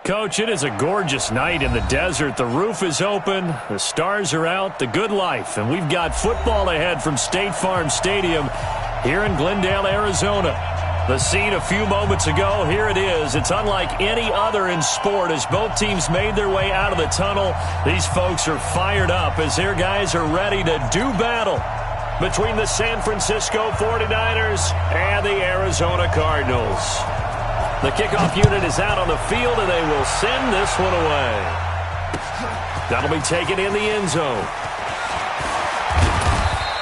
Coach, it is a gorgeous night in the desert. The roof is open, the stars are out, the good life. And we've got football ahead from State Farm Stadium here in Glendale, Arizona. The scene a few moments ago, here it is. It's unlike any other in sport as both teams made their way out of the tunnel. These folks are fired up as their guys are ready to do battle between the San Francisco 49ers and the Arizona Cardinals. The kickoff unit is out on the field, and they will send this one away. That'll be taken in the end zone.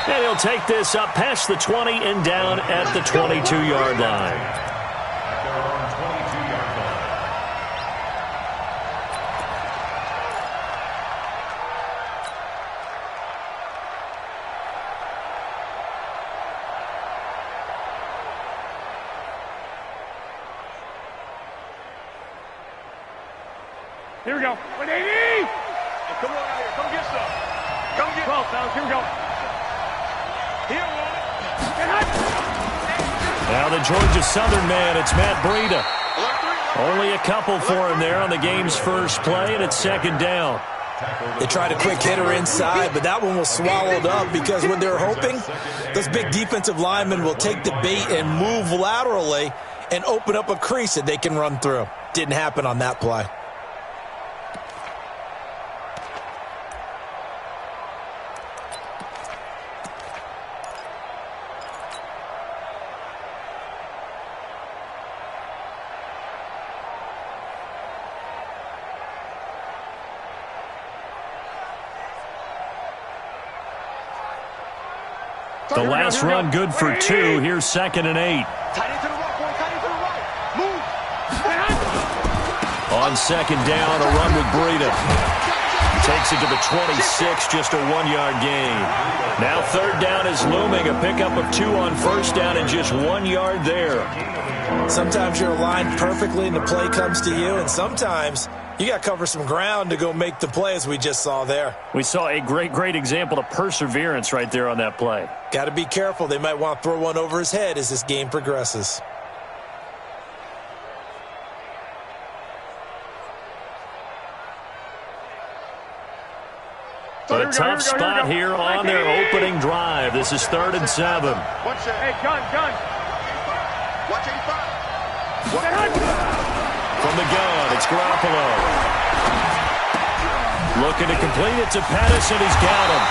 And he'll take this up past the 20 and down at the 22-yard line. Here we go. 180! Come on out here. Come get some. Come get 12, fellas. Here we go. Here we go. Now the Georgia Southern man, it's Matt Breida. Only a couple for him there on the game's first play, and it's second down. They tried a quick hitter inside, but that one was swallowed up because when they're hoping, those big defensive linemen will take the bait and move laterally and open up a crease that they can run through. Didn't happen on that play. The last run good for 2. Here's 2nd and 8. On second down, a run with Breida. Takes it to the 26, just a 1-yard gain. Now third down is looming, a pickup of 2 on first down and just 1 yard there. Sometimes you're aligned perfectly and the play comes to you, and sometimes you got to cover some ground to go make the play, as we just saw there. We saw a great example of perseverance right there on that play. Got to be careful. They might want to throw one over his head as this game progresses. A tough spot here on their opening drive. This is 3rd and 7. Hey, gun. Watch 85. From the gun, it's Garoppolo. Looking to complete it to Pettis, and he's got him.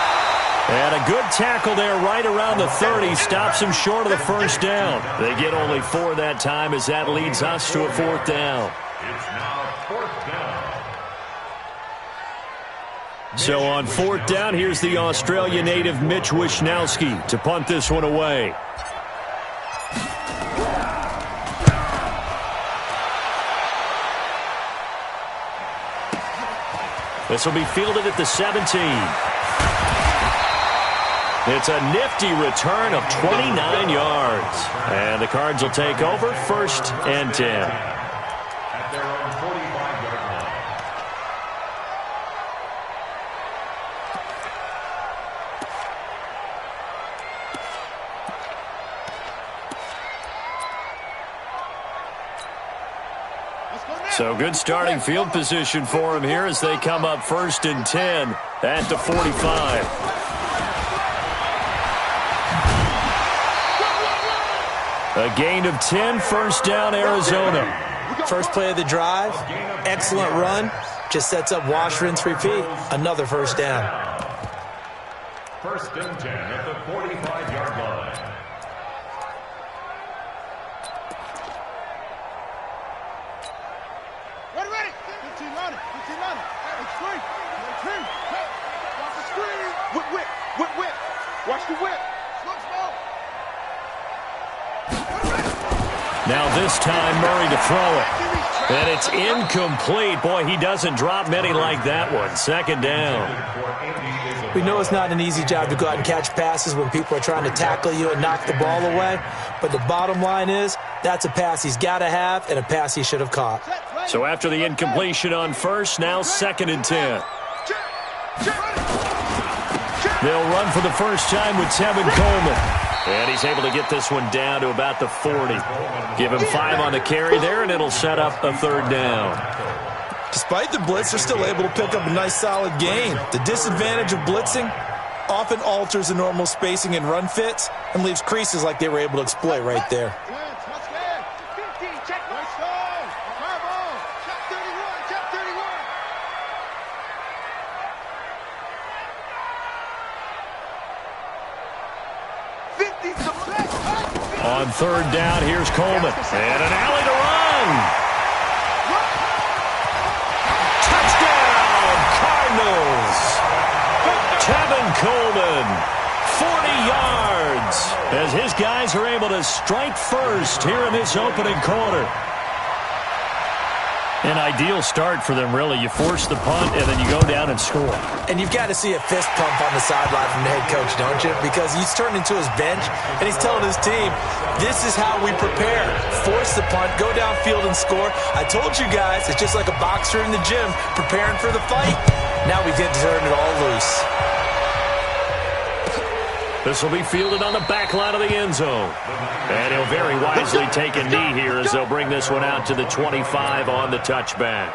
And a good tackle there right around the 30. Stops him short of the first down. They get only 4 that time as that leads us to a 4th down. It's now 4th down. So on 4th down, here's the Australia native Mitch Wishnowsky to punt this one away. This will be fielded at the 17. It's a nifty return of 29 yards. And the Cards will take over 1st and 10. At their own 45-yard line. So good starting field position for him here as they come up 1st and 10 at the 45. A gain of 10, 1st down, Arizona. First play of the drive, excellent run. Just sets up wash, rinse, repeat. Another 1st down. 1st and 10 at the 45-yard line. Ready. 15 running. It's free. Watch the screen. Whip. Watch the whip. Slow. Now this time Murray to throw it. And it's incomplete. Boy, he doesn't drop many like that one. 2nd down. We know it's not an easy job to go out and catch passes when people are trying to tackle you and knock the ball away. But the bottom line is that's a pass he's got to have and a pass he should have caught. So after the incompletion on first, now 2nd and 10. They'll run for the first time with Tevin Coleman. And he's able to get this one down to about the 40. Give him 5 on the carry there, and it'll set up a 3rd down. Despite the blitz, they're still able to pick up a nice, solid gain. The disadvantage of blitzing often alters the normal spacing and run fits and leaves creases like they were able to exploit right there. On third down, here's Coleman. And an alley to run. Touchdown, Cardinals. Tevin Coleman, 40 yards, as his guys are able to strike first here in this opening quarter. An ideal start for them, really. You force the punt, and then you go down and score. And you've got to see a fist pump on the sideline from the head coach, don't you? Because he's turned into his bench, and he's telling his team, this is how we prepare. Force the punt, go downfield and score. I told you guys, it's just like a boxer in the gym preparing for the fight. Now we get to turn it all loose. This will be fielded on the back line of the end zone. And he'll very wisely take a knee here as they'll bring this one out to the 25 on the touchback.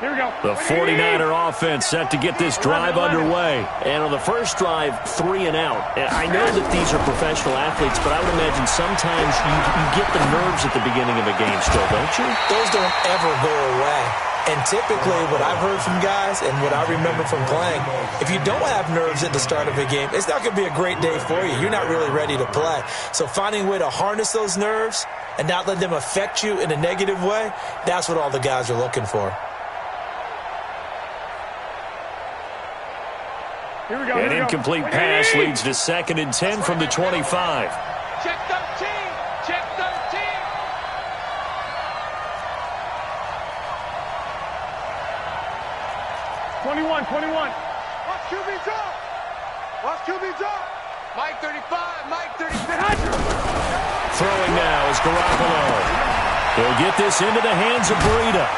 Here we go. The 49er offense set to get this drive underway. And on the first drive, 3 and out. And I know that these are professional athletes, but I would imagine sometimes you get the nerves at the beginning of a game still, don't you? Those don't ever go away. And typically what I've heard from guys and what I remember from playing, if you don't have nerves at the start of a game, it's not going to be a great day for you. You're not really ready to play. So finding a way to harness those nerves and not let them affect you in a negative way, that's what all the guys are looking for. Here we go. An incomplete pass leads to 2nd and 10 from the 25. Check 13. Check 13. Watch QB drop. Watch QB drop. Mike 35. Mike 35. Throwing now is Garoppolo. He'll get this into the hands of Breida.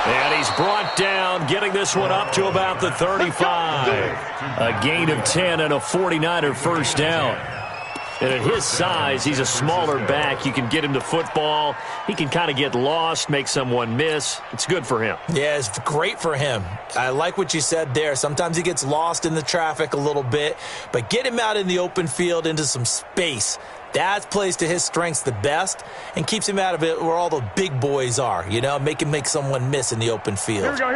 And he's brought down, getting this one up to about the 35. A gain of 10 and a 49er first down. And at his size, he's a smaller back. You can get him to football. He can kind of get lost, make someone miss. It's good for him. Yeah, it's great for him. I like what you said there. Sometimes he gets lost in the traffic a little bit, but get him out in the open field into some space. That plays to his strengths the best and keeps him out of it where all the big boys are, you know, make someone miss in the open field. Here we go.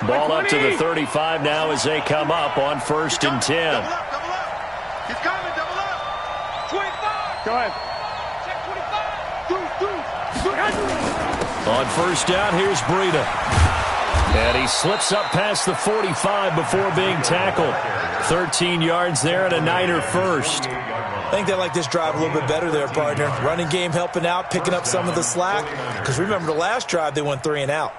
Ball up to the 35 now as they come up on 1st and 10. Double up. He's coming, double up. 25. Go ahead. Check 25. On first down, here's Breida. And he slips up past the 45 before being tackled. 13 yards there and a Niner first. I think they like this drive a little bit better there, partner. Running game helping out, picking up some of the slack. Because remember the last drive, they went 3 and out.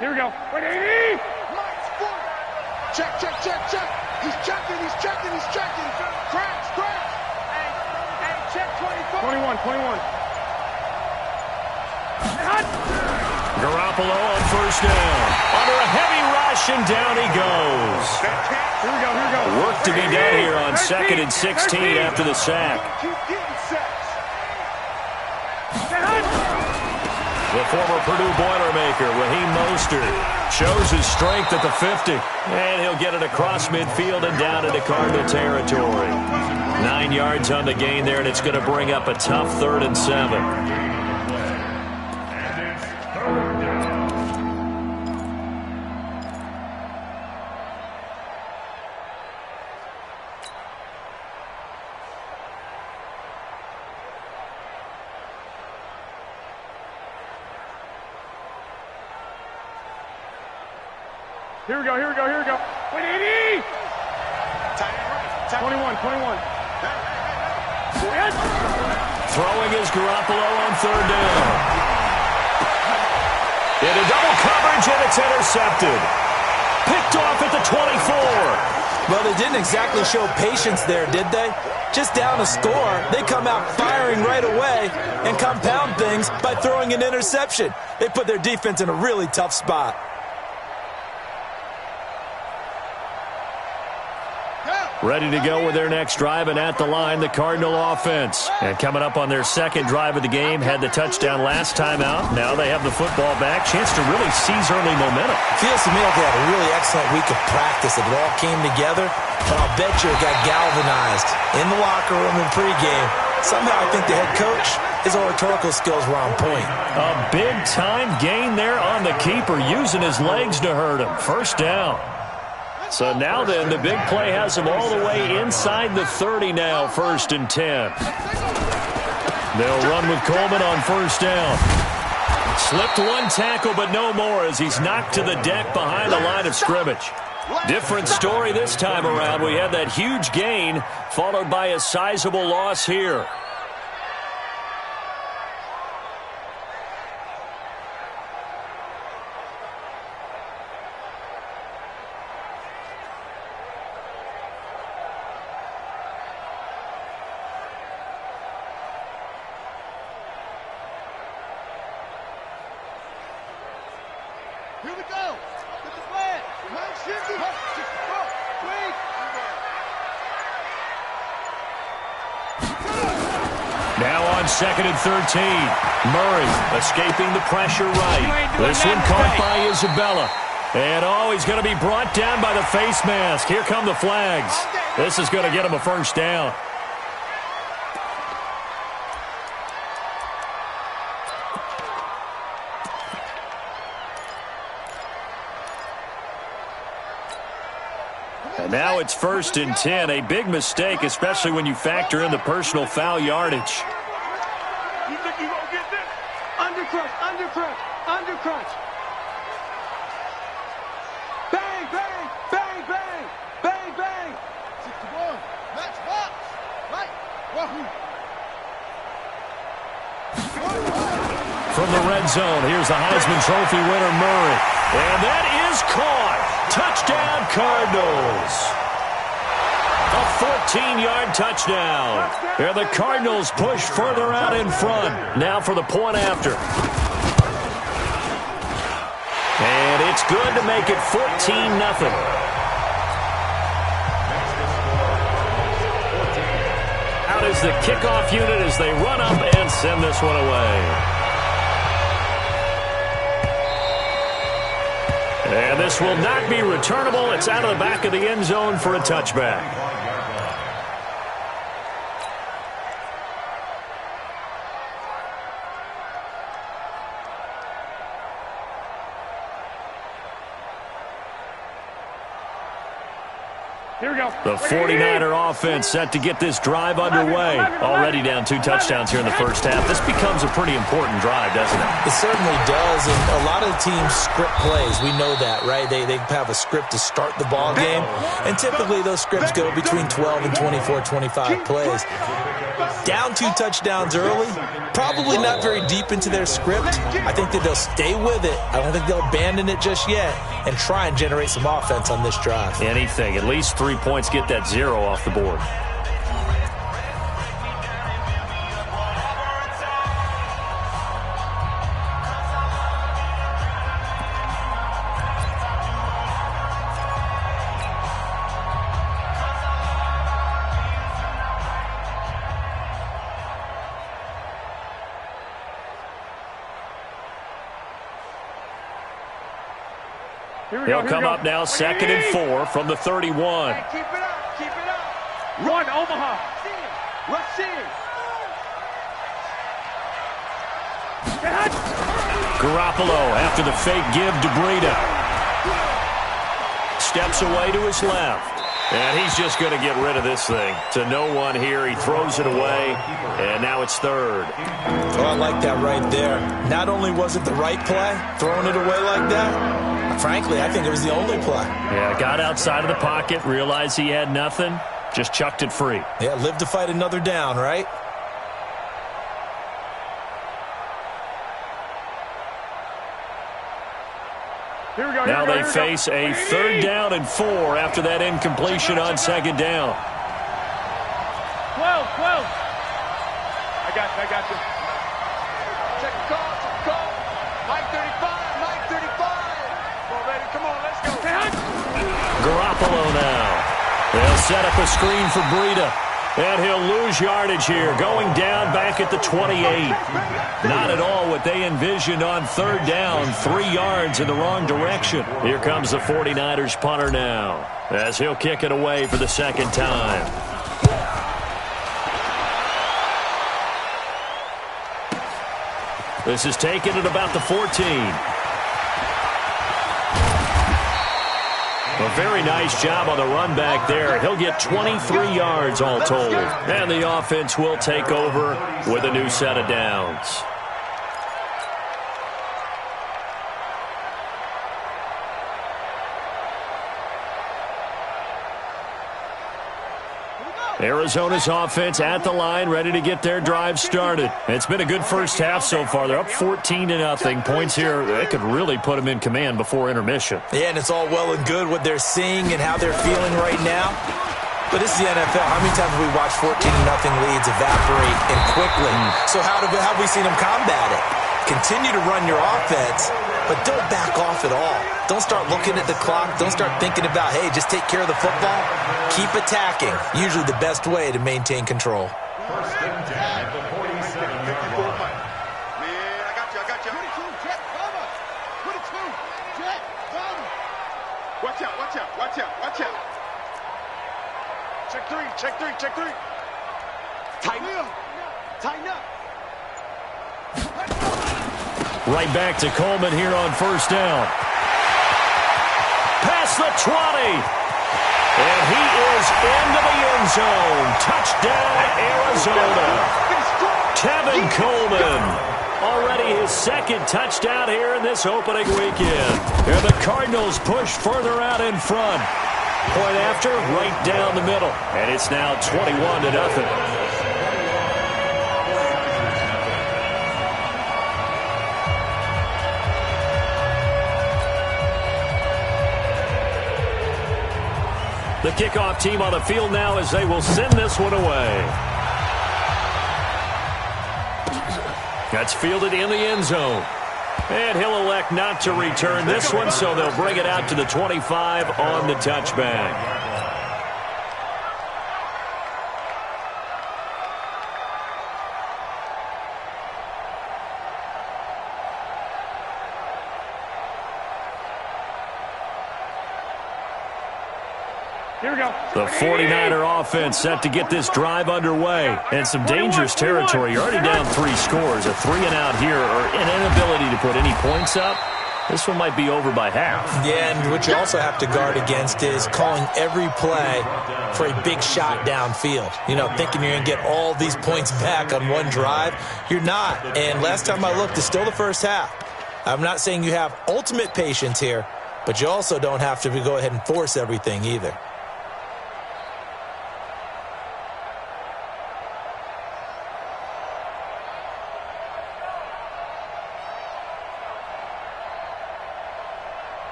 Here we go. 180. Check. He's checking. Cracks. Hey, check 24. 21. Garoppolo on first down. Under a heavy rush, and down he goes. Here we go. Work to be done here on 2nd and 16 after the sack. Keep getting sacks. The former Purdue Boilermaker, Raheem Mostert, shows his strength at the 50. And he'll get it across midfield and down into Cardinal territory. 9 yards on the gain there, and it's going to bring up a tough 3rd and 7. Here we go. 21. Throwing is Garoppolo on third down. Into double coverage, and it's intercepted. Picked off at the 24. Well, they didn't exactly show patience there, did they? Just down a score, they come out firing right away and compound things by throwing an interception. They put their defense in a really tough spot. Ready to go with their next drive, and at the line, the Cardinal offense. And coming up on their second drive of the game, had the touchdown last time out. Now they have the football back. Chance to really seize early momentum. Feels to me like they had a really excellent week of practice. It all came together, but I'll bet you it got galvanized in the locker room in pregame. Somehow I think the head coach, his oratorical skills were on point. A big-time gain there on the keeper, using his legs to hurt him. First down. So now then, the big play has him all the way inside the 30 now, 1st and 10. They'll run with Coleman on first down. Slipped one tackle, but no more as he's knocked to the deck behind the line of scrimmage. Different story this time around. We had that huge gain followed by a sizable loss here. Here we go. Get the flag. Now on 2nd and 13. Murray escaping the pressure right. This one caught by Isabella. And he's going to be brought down by the face mask. Here come the flags. This is going to get him a first down. And now it's 1st and 10. A big mistake, especially when you factor in the personal foul yardage. You think you're going to get this? Undercrunch. Bang, bang, bang, bang, bang, bang. 61. Match box. Right. Wahoo. From the red zone, here's the Heisman Trophy winner, Murray. And that is caught. Touchdown, Cardinals. A 14-yard touchdown. Here the Cardinals push further out in front. Now for the point after. And it's good to make it 14-0. Out is the kickoff unit as they run up and send this one away. And this will not be returnable. It's out of the back of the end zone for a touchback. Here we go. The 49er offense set to get this drive underway. Already down 2 touchdowns here in the first half. This becomes a pretty important drive, doesn't it? It certainly does, and a lot of the teams script plays. We know that, right? They have a script to start the ball game, and typically those scripts go between 12 and 24, 25 plays. Down 2 touchdowns early, probably not very deep into their script. I think that they'll stay with it. I don't think they'll abandon it just yet and try and generate some offense on this drive. Anything, at least 3 points, get that 0 off the board. He'll come up now, 2nd and 4 from the 31. Hey, keep it up. Run, Omaha. Rush in. Garoppolo after the fake give to Breida. Steps away to his left. And he's just going to get rid of this thing. To no one here. He throws it away. And now it's 3rd. Oh, I like that right there. Not only was it the right play, throwing it away like that, Frankly, I think it was the only play. Yeah, got outside of the pocket, realized he had nothing, just chucked it free. Yeah, live to fight another down, right? Here we go. Now they face a 3rd down and 4 after that incompletion on 2nd down. 12. I got you. Check the call. Mike 35. Come on, baby. Come on, let's go. Garoppolo now. They'll set up a screen for Breida. And he'll lose yardage here, going down back at the 28. Not at all what they envisioned on 3rd down, 3 yards in the wrong direction. Here comes the 49ers punter now, as he'll kick it away for the 2nd time. This is taken at about the 14. A very nice job on the run back there. He'll get 23 yards all told. And the offense will take over with a new set of downs. Arizona's offense at the line, ready to get their drive started. It's been a good first half so far. They're up 14-0. Points here, they could really put them in command before intermission. Yeah, and it's all well and good what they're seeing and how they're feeling right now. But this is the NFL. How many times have we watched 14-0 leads evaporate and quickly? So how have we seen them combat it? Continue to run your offense, but don't back off at all. Don't start looking at the clock. Don't start thinking about, hey, just take care of the football. Keep attacking. Usually the best way to maintain control. First and 10 at the 47-yard line. Man, I got you. 22, Jet, Bama. 22, Jet, Bama. Watch out. Check three. Tighten up. Right back to Coleman here on 1st down. Past the 20. And he is into the end zone. Touchdown, Arizona. Tevin Coleman. Already his 2nd touchdown here in this opening weekend. And the Cardinals push further out in front. Point after, right down the middle. And it's now 21-0. The kickoff team on the field now as they will send this one away. That's fielded in the end zone. And he'll elect not to return this one, so they'll bring it out to the 25 on the touchback. Here we go. The 49er offense set to get this drive underway. And some dangerous territory. You're already down 3 scores. A 3-and-out here, or an inability to put any points up. This one might be over by half. Yeah, and what you also have to guard against is calling every play for a big shot downfield. You know, thinking you're going to get all these points back on one drive. You're not. And last time I looked, it's still the first half. I'm not saying you have ultimate patience here, but you also don't have to go ahead and force everything either.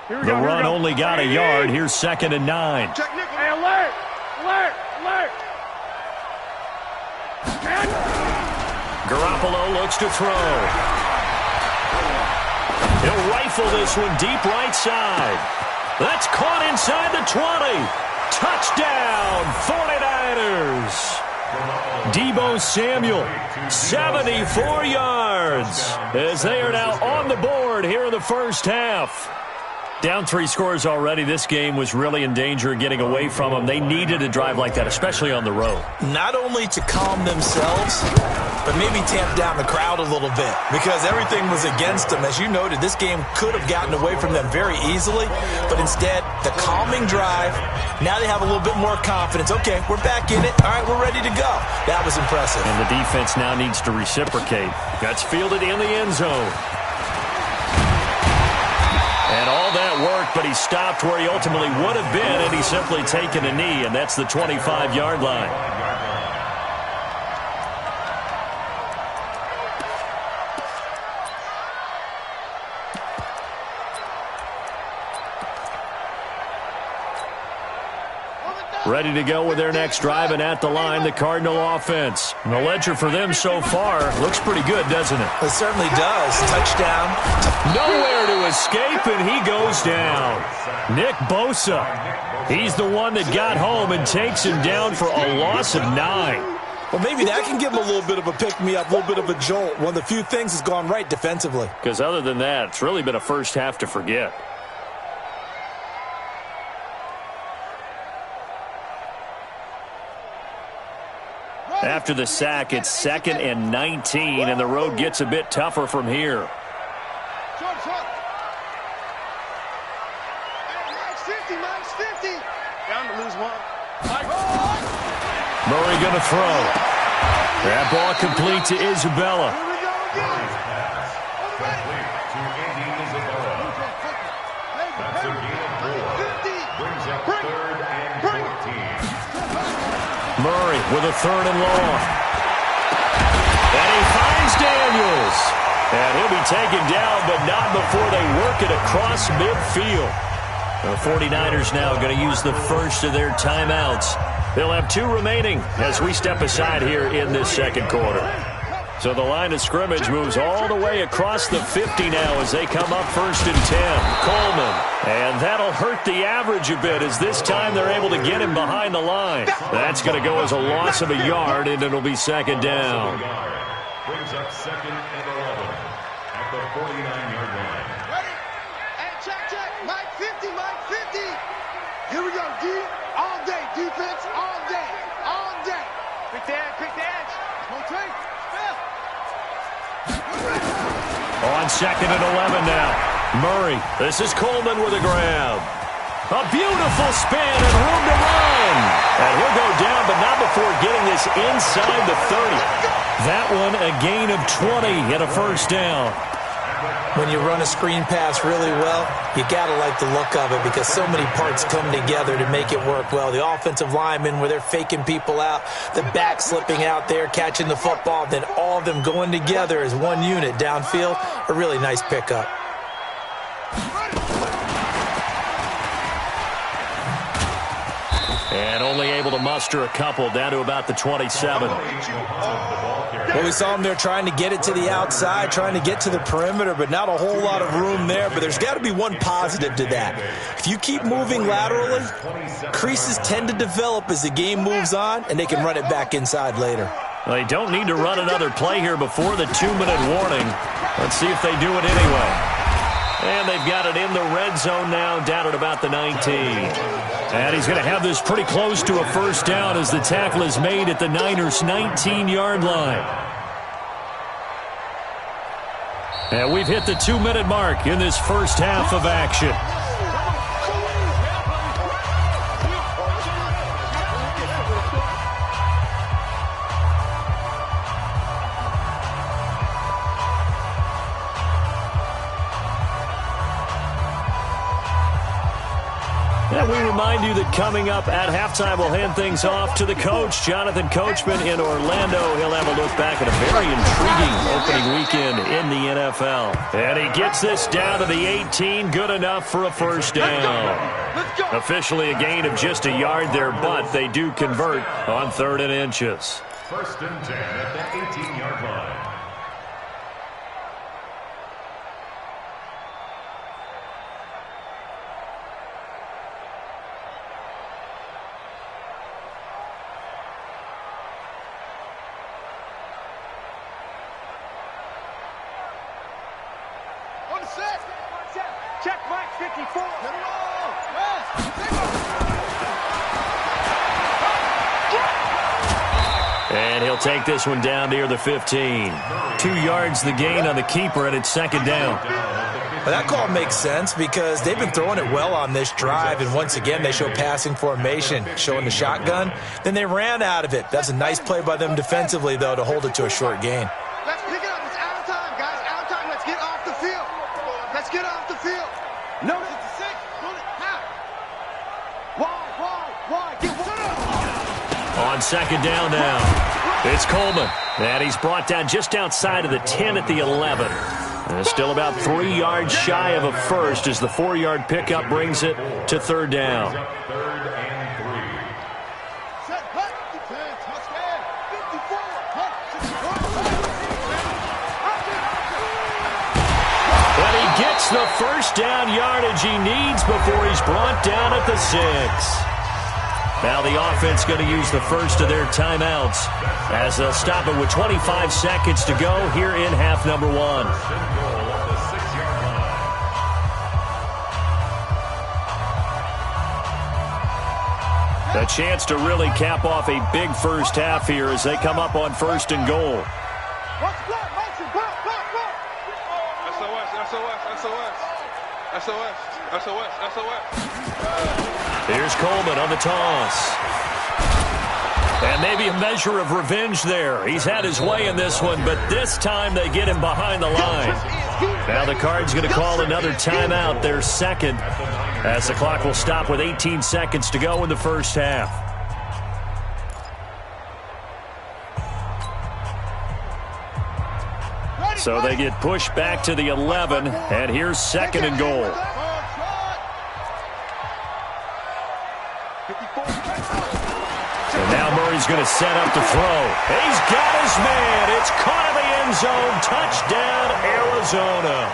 The run only got a yard. Here's 2nd and 9. Hey, alert! Garoppolo looks to throw. He'll rifle this one deep right side. That's caught inside the 20. Touchdown, 49ers. Deebo Samuel, 74 yards, as they are now on the board here in the first half. Down 3 scores already. This game was really in danger of getting away from them. They needed a drive like that, especially on the road. Not only to calm themselves, but maybe tamp down the crowd a little bit, because everything was against them. As you noted, this game could have gotten away from them very easily, but instead, the calming drive, now they have a little bit more confidence. Okay, we're back in it. All right, we're ready to go. That was impressive. And the defense now needs to reciprocate. That's fielded in the end zone. And all that work, but he stopped where he ultimately would have been, and he's simply taken a knee, and that's the 25-yard line. Ready to go with their next drive, and at the line, the Cardinal offense. And the ledger for them so far looks pretty good, doesn't it? It certainly does. Touchdown. Nowhere to escape, and he goes down. Nick Bosa. He's the one that got home and takes him down for a loss of 9. Well, maybe that can give him a little bit of a pick-me-up, a little bit of a jolt. One of the few things has gone right defensively. Because other than that, it's really been a first half to forget. After the sack, it's 2nd and 19, and the road gets a bit tougher from here. Mike's 50. Down to lose one. Murray going to throw. That ball complete to Isabella. Here we go again. Complete to Andy Isabella. That's a gain of 4. Brings up 3rd and 14. Murray with a 3rd and long. And he finds Daniels. And he'll be taken down, but not before they work it across midfield. The 49ers now going to use the first of their timeouts. They'll have 2 remaining as we step aside here in this second quarter. So the line of scrimmage moves all the way across the 50 now as they come up 1st and 10. Coleman. And that'll hurt the average a bit as this time they're able to get him behind the line. That's going to go as a loss of a yard, and it'll be 2nd down. Brings up 2nd and 11 at the 49-yard line. Ready? And check. Mike 50. Here we go, D. All day. Defense all day. Quick dance. No take. On 2nd and 11 now. Murray. This is Coleman with a grab. A beautiful spin and room to run. And he'll go down, but not before getting this inside the 30. That one a gain of 20 and a 1st down. When you run a screen pass really well, you got to like the look of it because so many parts come together to make it work well. The offensive linemen, where they're faking people out, the back slipping out there, catching the football, then all of them going together as one unit downfield, a really nice pickup. And only able to muster a couple down to about the 27. Well, we saw him there trying to get it to the outside, trying to get to the perimeter, but not a whole lot of room there. But there's got to be one positive to that. If you keep moving laterally, creases tend to develop as the game moves on, and they can run it back inside later. Well, they don't need to run another play here before the 2-minute warning. Let's see if they do it anyway. And they've got it in the red zone now, down at about the 19. And he's going to have this pretty close to a 1st down as the tackle is made at the Niners' 19-yard line. And we've hit the 2-minute mark in this first half of action. And we remind you that coming up at halftime, we'll hand things off to the coach, Jonathan Coachman in Orlando. He'll have a look back at a very intriguing opening weekend in the NFL. And he gets this down to the 18, good enough for a 1st down. Officially a gain of just a yard there, but they do convert on 3rd and inches. 1st and 10 at the 18-yard line. Check Mike 54. And he'll take this one down near the 15. 2 yards the gain on the keeper, and it's 2nd down. Well, that call makes sense because they've been throwing it well on this drive, and once again they show passing formation, showing the shotgun. Then they ran out of it. That's a nice play by them defensively, though, to hold it to a short gain. Let's pick it up. It's out of time, guys. Out of time. Let's get off the field. Let's get off the field. second down now. It's Coleman, and he's brought down just outside of the 10 at the 11. And still about 3 yards shy of a first as the 4-yard pickup brings it to third down. And he gets the first down yardage he needs before he's brought down at the 6. Now the offense going to use the first of their timeouts as they'll stop it with 25 seconds to go here in half number 1. A chance to really cap off a big first half here as they come up on first and goal. Here's Coleman on the toss. And maybe a measure of revenge there. He's had his way in this one, but this time they get him behind the line. Now the Cards going to call another timeout, their second, as the clock will stop with 18 seconds to go in the first half. So they get pushed back to the 11, and here's second and goal. And now Murray's going to set up to throw. He's got his man. It's caught in the end zone. Touchdown, Arizona.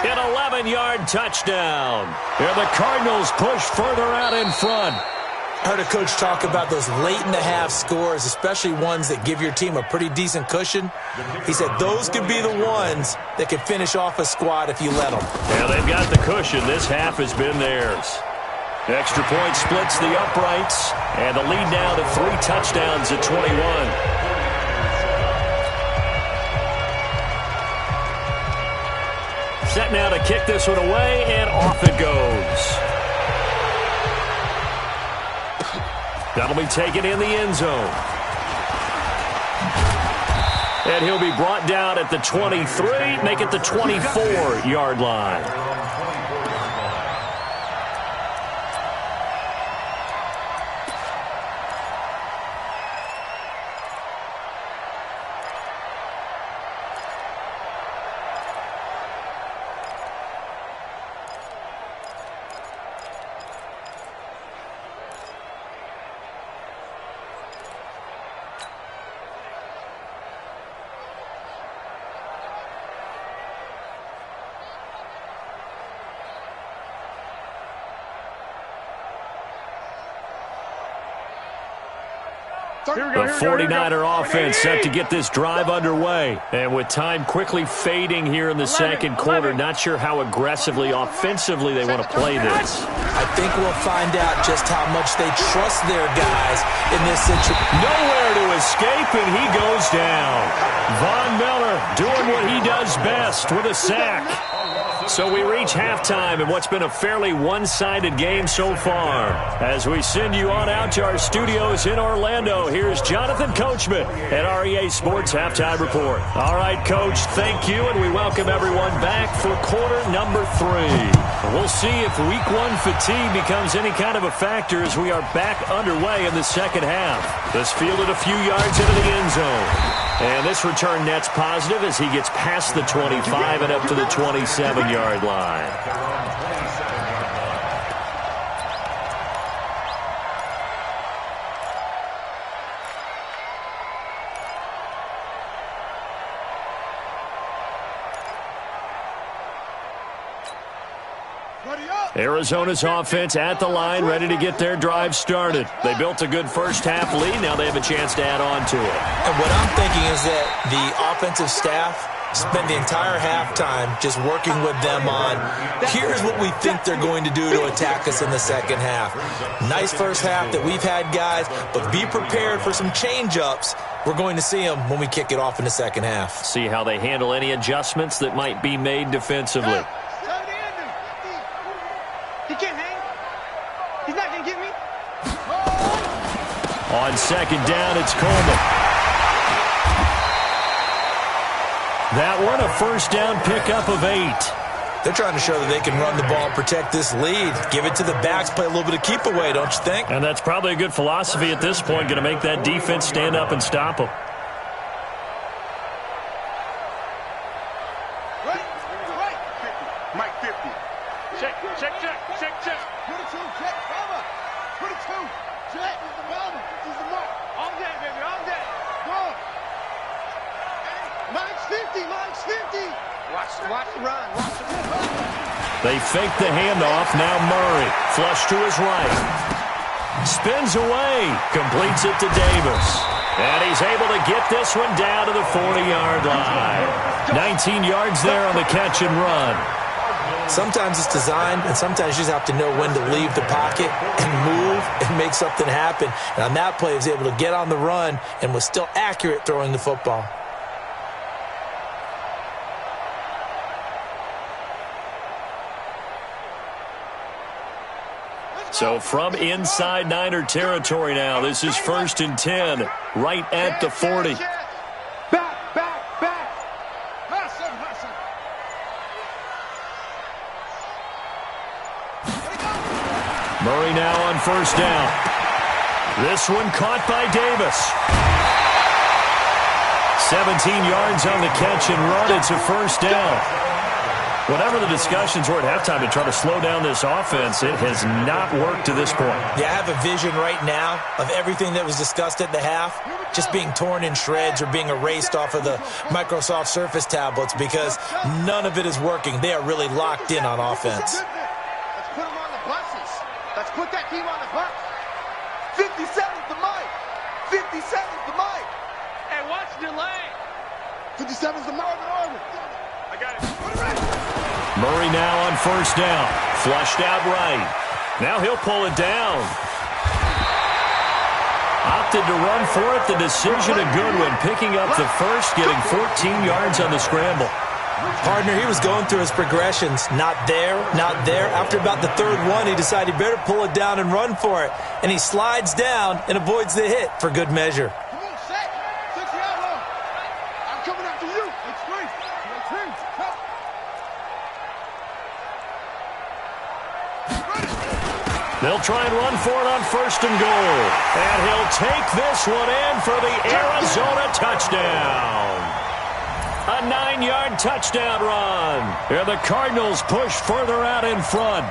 An 11-yard touchdown. And the Cardinals push further out in front. I heard a coach talk about those late-in-the-half scores, especially ones that give your team a pretty decent cushion. He said those could be the ones that can finish off a squad if you let them. Yeah, they've got the cushion. This half has been theirs. Extra point splits the uprights, and the lead now to 3 touchdowns at 21. Set now to kick this one away, and off it goes. That'll be taken in the end zone. And he'll be brought down at the 23, make it the 24-yard line. The 49er offense set to get this drive underway. And with time quickly fading here in the second quarter, not sure how aggressively, offensively they want to play this. I think we'll find out just how much they trust their guys in this situation. Nowhere to escape, and he goes down. Von Miller doing what he does best with a sack. So we reach halftime in what's been a fairly one-sided game so far. As we send you on out to our studios in Orlando, here's Jonathan Coachman at REA Sports Halftime Report. All right, Coach, thank you, and we welcome everyone back for quarter number 3. We'll see if week 1 fatigue becomes any kind of a factor as we are back underway in the second half. This fielded a few yards into the end zone. And this return net's positive as he gets past the 25 and up to the 27-yard line. Arizona's offense at the line, ready to get their drive started. They built a good first half lead. Now they have a chance to add on to it. And what I'm thinking is that the offensive staff spent the entire halftime just working with them on, here's what we think they're going to do to attack us in the second half. Nice first half that we've had, guys, but be prepared for some change-ups. We're going to see them when we kick it off in the second half. See how they handle any adjustments that might be made defensively. He can't hang. He's not going to get me. On second down, it's Coleman. That one, a first down pickup of 8. They're trying to show that they can run the ball and protect this lead. Give it to the backs, play a little bit of keep away, don't you think? And that's probably a good philosophy at this point, going to make that defense stand up and stop them. Mike 50. Check. 22, check. Bomber. 22, check. This is the bomber. This is the mark. All day, baby, all day. Go. Mike's 50. Watch the run. They fake the handoff. Now Murray. Flush to his right. Spins away. Completes it to Davis. And he's able to get this one down to the 40-yard line. 19 yards there on the catch and run. Sometimes it's designed, and sometimes you just have to know when to leave the pocket and move and make something happen. And on that play, he was able to get on the run and was still accurate throwing the football. So from inside Niner territory now, this is 1st and 10, right at the 40. Back. Murray now on 1st down. This one caught by Davis. 17 yards on the catch and run. It's a 1st down. Whatever the discussions were at halftime to try to slow down this offense, it has not worked to this point. Yeah, I have a vision right now of everything that was discussed at the half just being torn in shreds or being erased off of the Microsoft Surface tablets because none of it is working. They are really locked in on offense. Let's put them on the buses. Let's put that team on the bus. 57's the mic. 57's the mic. Hey, watch the lane. 57's the mic. I got it. Murray now on 1st down. Flushed out right. Now he'll pull it down. Opted to run for it. The decision a good one. Picking up the first, getting 14 yards on the scramble. Partner, he was going through his progressions. Not there. After about the 3rd one, he decided he better pull it down and run for it. And he slides down and avoids the hit for good measure. Come on, set. 60 out low. I'm coming after you. It's free. They'll try and run for it on 1st and goal. And he'll take this one in for the Arizona touchdown. A 9-yard touchdown run. And the Cardinals push further out in front.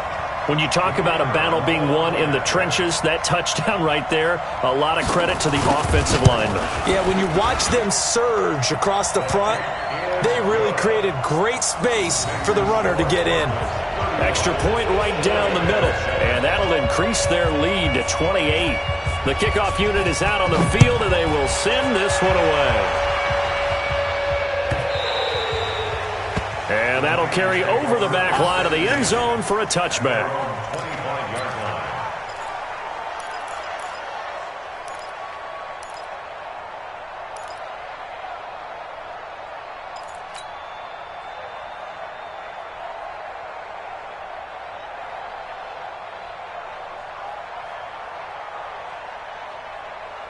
When you talk about a battle being won in the trenches, that touchdown right there, a lot of credit to the offensive linemen. Yeah, when you watch them surge across the front, they really created great space for the runner to get in. Extra point right down the middle, and that'll increase their lead to 28. The kickoff unit is out on the field, and they will send this one away. And that'll carry over the back line of the end zone for a touchback.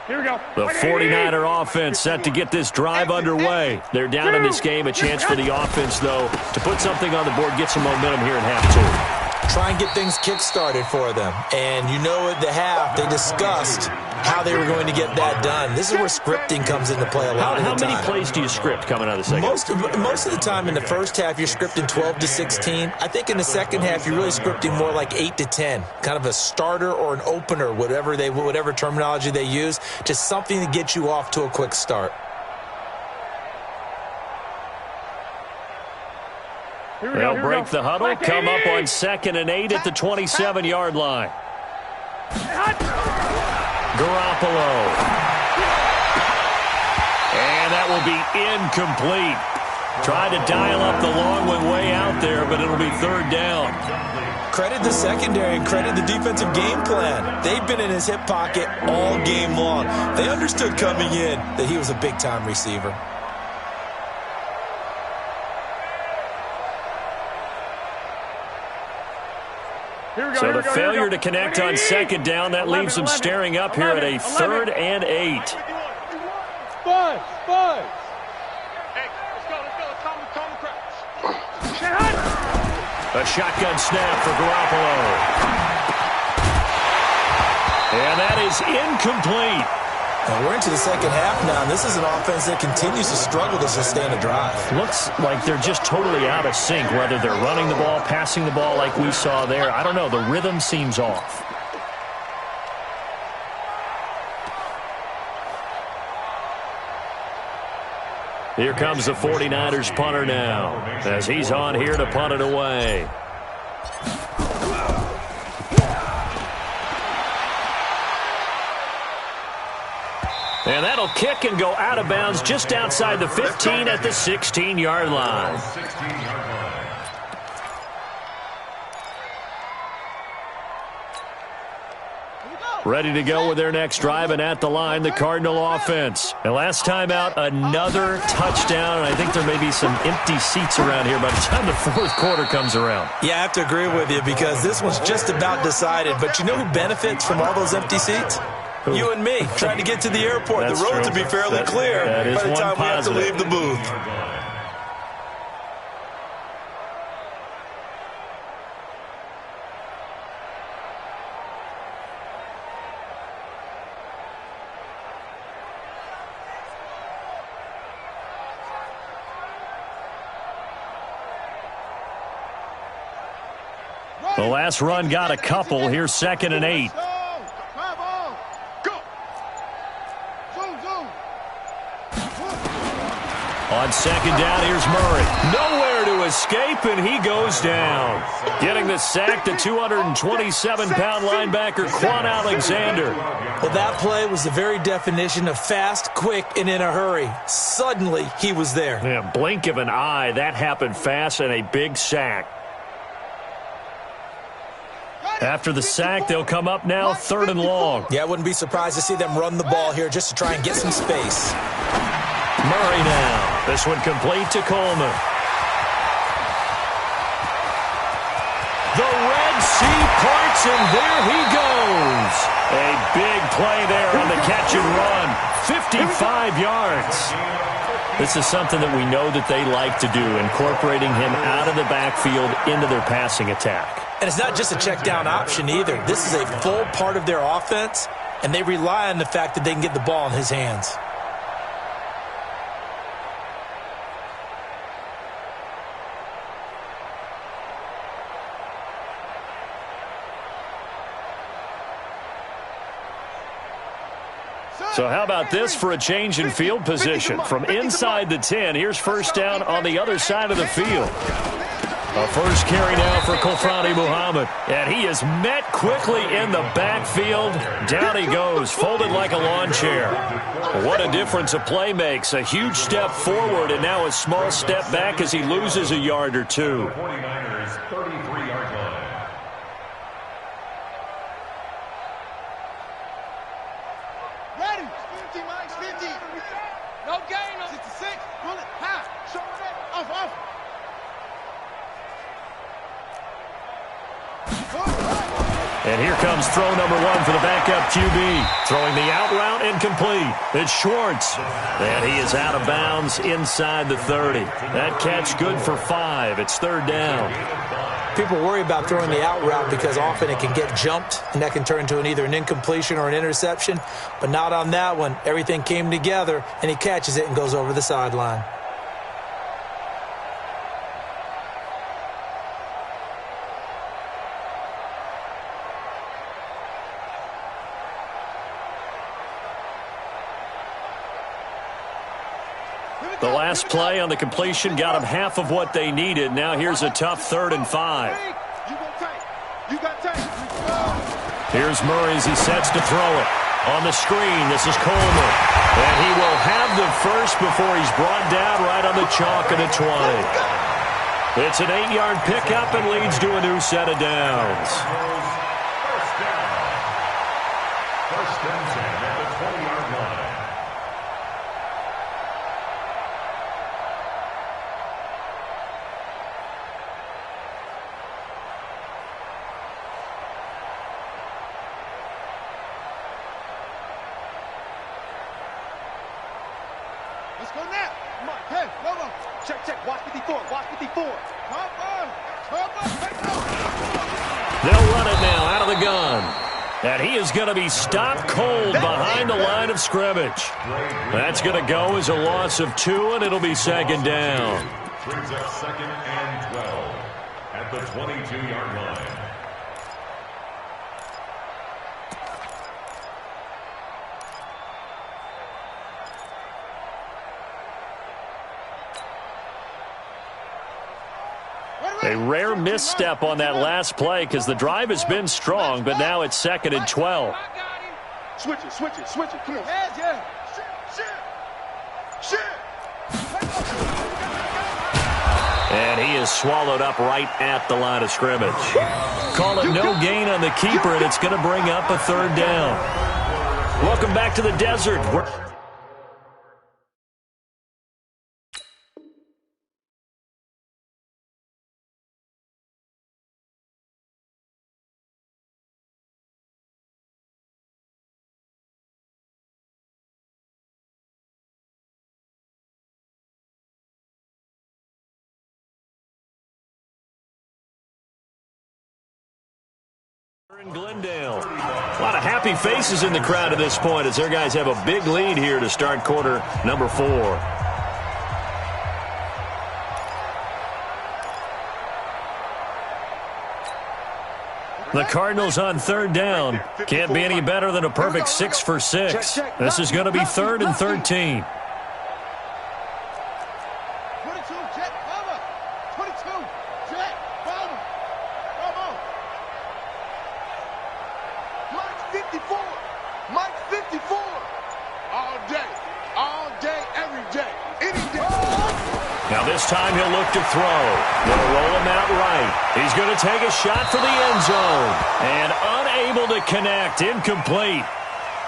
Here we go. The 49er offense set to get this drive underway. They're down in this game. A chance for the offense, though, to put something on the board, get some momentum here in half 2. Try and get things kick-started for them. And you know at the half, they discussed how they were going to get that done. This is where scripting comes into play a lot of the time. How many plays do you script coming out of the second? Most of the time in the first half, you're scripting 12 to 16. I think in the second half, you're really scripting more like 8 to 10. Kind of a starter or an opener, whatever terminology they use. Just something to get you off to a quick start. They'll break the huddle, come up on 2nd and 8 at the 27-yard line. Garoppolo. And that will be incomplete. Tried to dial up the long one way out there, but it'll be 3rd down. Credit the secondary and credit the defensive game plan. They've been in his hip pocket all game long. They understood coming in that he was a big-time receiver. So the failure to connect on 2nd down, that leaves them staring up here at a 3rd and 8. Buzz. Hey, let's go. Calm the crowd. A shotgun snap for Garoppolo. And that is incomplete. And we're into the second half now, and this is an offense that continues to struggle to sustain a drive. Looks like they're just totally out of sync, whether they're running the ball, passing the ball like we saw there. I don't know. The rhythm seems off. Here comes the 49ers punter now, as he's on here to punt it away. And that'll kick and go out of bounds just outside the 15 at the 16-yard line. Ready to go with their next drive, and at the line, the Cardinal offense. And last time out, another touchdown, and I think there may be some empty seats around here by the time the fourth quarter comes around. Yeah, I have to agree with you because this one's just about decided. But you know who benefits from all those empty seats? You and me, trying to get to the airport. That's the road true. to be fairly clear by the time we have to leave the booth. The last run got a couple. Here's 2nd and 8. On 2nd down, here's Murray. Nowhere to escape, and he goes down. Getting the sack, the 227-pound linebacker, Quan Alexander. Well, that play was the very definition of fast, quick, and in a hurry. Suddenly, he was there. Yeah, blink of an eye. That happened fast, and a big sack. After the sack, they'll come up now 3rd and long. Yeah, I wouldn't be surprised to see them run the ball here just to try and get some space. Murray now. This one complete to Coleman. The Red Sea parts, and there he goes. A big play there on the catch and run. 55 yards. This is something that we know that they like to do, incorporating him out of the backfield into their passing attack. And it's not just a check down option either. This is a full part of their offense, and they rely on the fact that they can get the ball in his hands. So how about this for a change in field position? From inside the 10, here's 1st down on the other side of the field. A first carry now for Kofrani Muhammad. And he is met quickly in the backfield. Down he goes, folded like a lawn chair. What a difference a play makes. A huge step forward and now a small step back as he loses a yard or two. 49ers 33-yard line. Ready. 50, Mike, 50. No gain. 66. Pull it. High. Show it. Off. And here comes throw number 1 for the backup QB. Throwing the out route incomplete. It's Schwartz. And he is out of bounds inside the 30. That catch good for 5. It's 3rd down. People worry about throwing the out route because often it can get jumped, and that can turn into either an incompletion or an interception. But not on that one. Everything came together, and he catches it and goes over the sideline. The last play on the completion got them half of what they needed. Now here's a tough 3rd and 5. Here's Murray as he sets to throw it. On the screen, this is Coleman. And he will have the first before he's brought down right on the chalk of the 20. It's an 8-yard pickup and leads to a new set of downs. First and 10 at the 20-yard line. Let's go now. Come on. Hey, Lobo. Check, check. Watch 54. Watch 54. Come on. They'll run it now out of the gun. And he is going to be stopped cold behind the line of scrimmage. That's going to go as a loss of 2, and it'll be second down. Brings up 2nd and 12 at the 22-yard line. A rare misstep on that last play because the drive has been strong, but now it's 2nd and 12. Switch it, switch it, switch it. Come on. Yeah. Shit. And he is swallowed up right at the line of scrimmage. Call it no gain on the keeper, and it's going to bring up a 3rd down. Welcome back to the desert. In Glendale. A lot of happy faces in the crowd at this point as their guys have a big lead here to start quarter number 4. The Cardinals on 3rd down. Can't be any better than a perfect 6 for 6. This is going to be 3rd and 13. 22, jet, cover. 22, jet, cover. Mike 54. Mike 54. All day, every day, any day. Now this time he'll look to throw. Going to roll him out right. He's going to take a shot for the end zone. And unable to connect. Incomplete.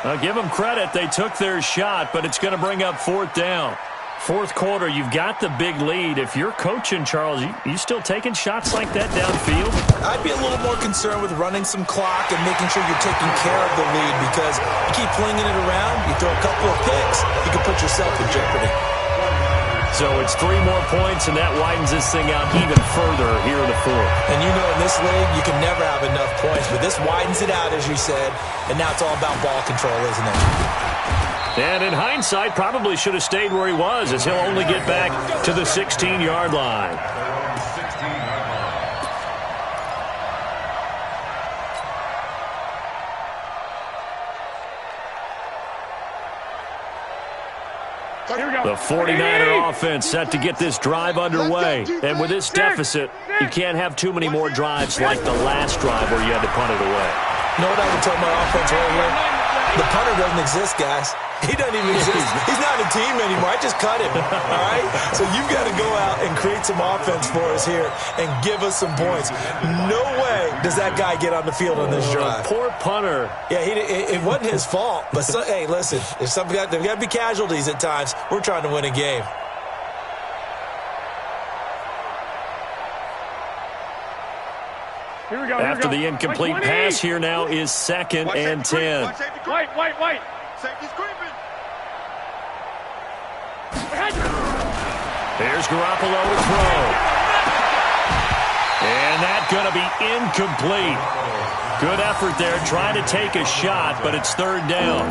I'll give them credit. They took their shot, but it's going to bring up 4th down. 4th quarter, you've got the big lead. If you're coaching, Charles, you still taking shots like that downfield? I'd be a little more concerned with running some clock and making sure you're taking care of the lead, because you keep flinging it around, you throw a couple of picks, you can put yourself in jeopardy. So it's 3 more points, and that widens this thing out even further here in the 4th. And you know in this league, you can never have enough points, but this widens it out, as you said, and now it's all about ball control, isn't it? And in hindsight, probably should have stayed where he was, as he'll only get back to the 16-yard line. The 49er offense set to get this drive underway. And with this deficit, you can't have too many more drives like the last drive where you had to punt it away. You know what I would tell my offense right here? The punter doesn't exist, guys. He doesn't even exist. He's not a team anymore. I just cut him, all right? So you've got to go out and create some offense for us here and give us some points. No way does that guy get on the field on this drive. Poor punter. Yeah, it wasn't his fault. But, hey, listen, there's got to be casualties at times. We're trying to win a game. Here we go. After the incomplete pass, here now is 2nd and 10. Wait. Safety's creeping. There's Garoppolo to throw. And that's going to be incomplete. Good effort there, trying to take a shot, but it's 3rd down.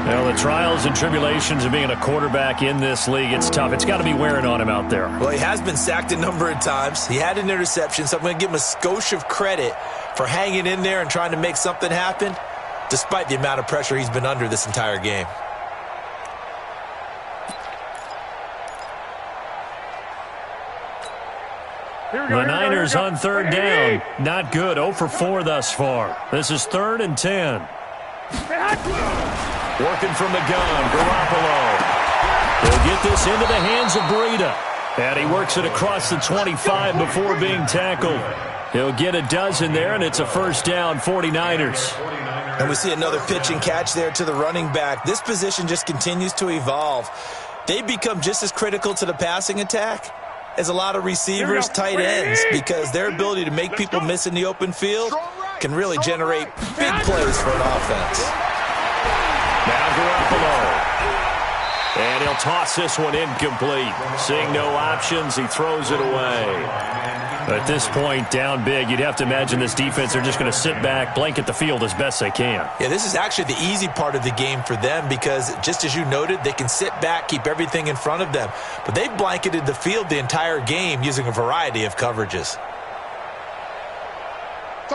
Well, the trials and tribulations of being a quarterback in this league, it's tough. It's got to be wearing on him out there. Well, he has been sacked a number of times. He had an interception, so I'm going to give him a skosh of credit for hanging in there and trying to make something happen, despite the amount of pressure he's been under this entire game. The Niners on 3rd down. Not good. 0 for 4 thus far. This is 3rd and 10. Working from the gun, Garoppolo. He'll get this into the hands of Breida. And he works it across the 25 before being tackled. He'll get a dozen there, and it's a 1st down, 49ers. And we see another pitch and catch there to the running back. This position just continues to evolve. They become just as critical to the passing attack as a lot of receivers, tight ends, because their ability to make people miss in the open field can really generate big plays for an offense. Now Garoppolo. And he'll toss this one incomplete. Seeing no options, he throws it away. At this point, down big, you'd have to imagine this defense are just going to sit back, blanket the field as best they can. Yeah, this is actually the easy part of the game for them because, just as you noted, they can sit back, keep everything in front of them. But they've blanketed the field the entire game using a variety of coverages.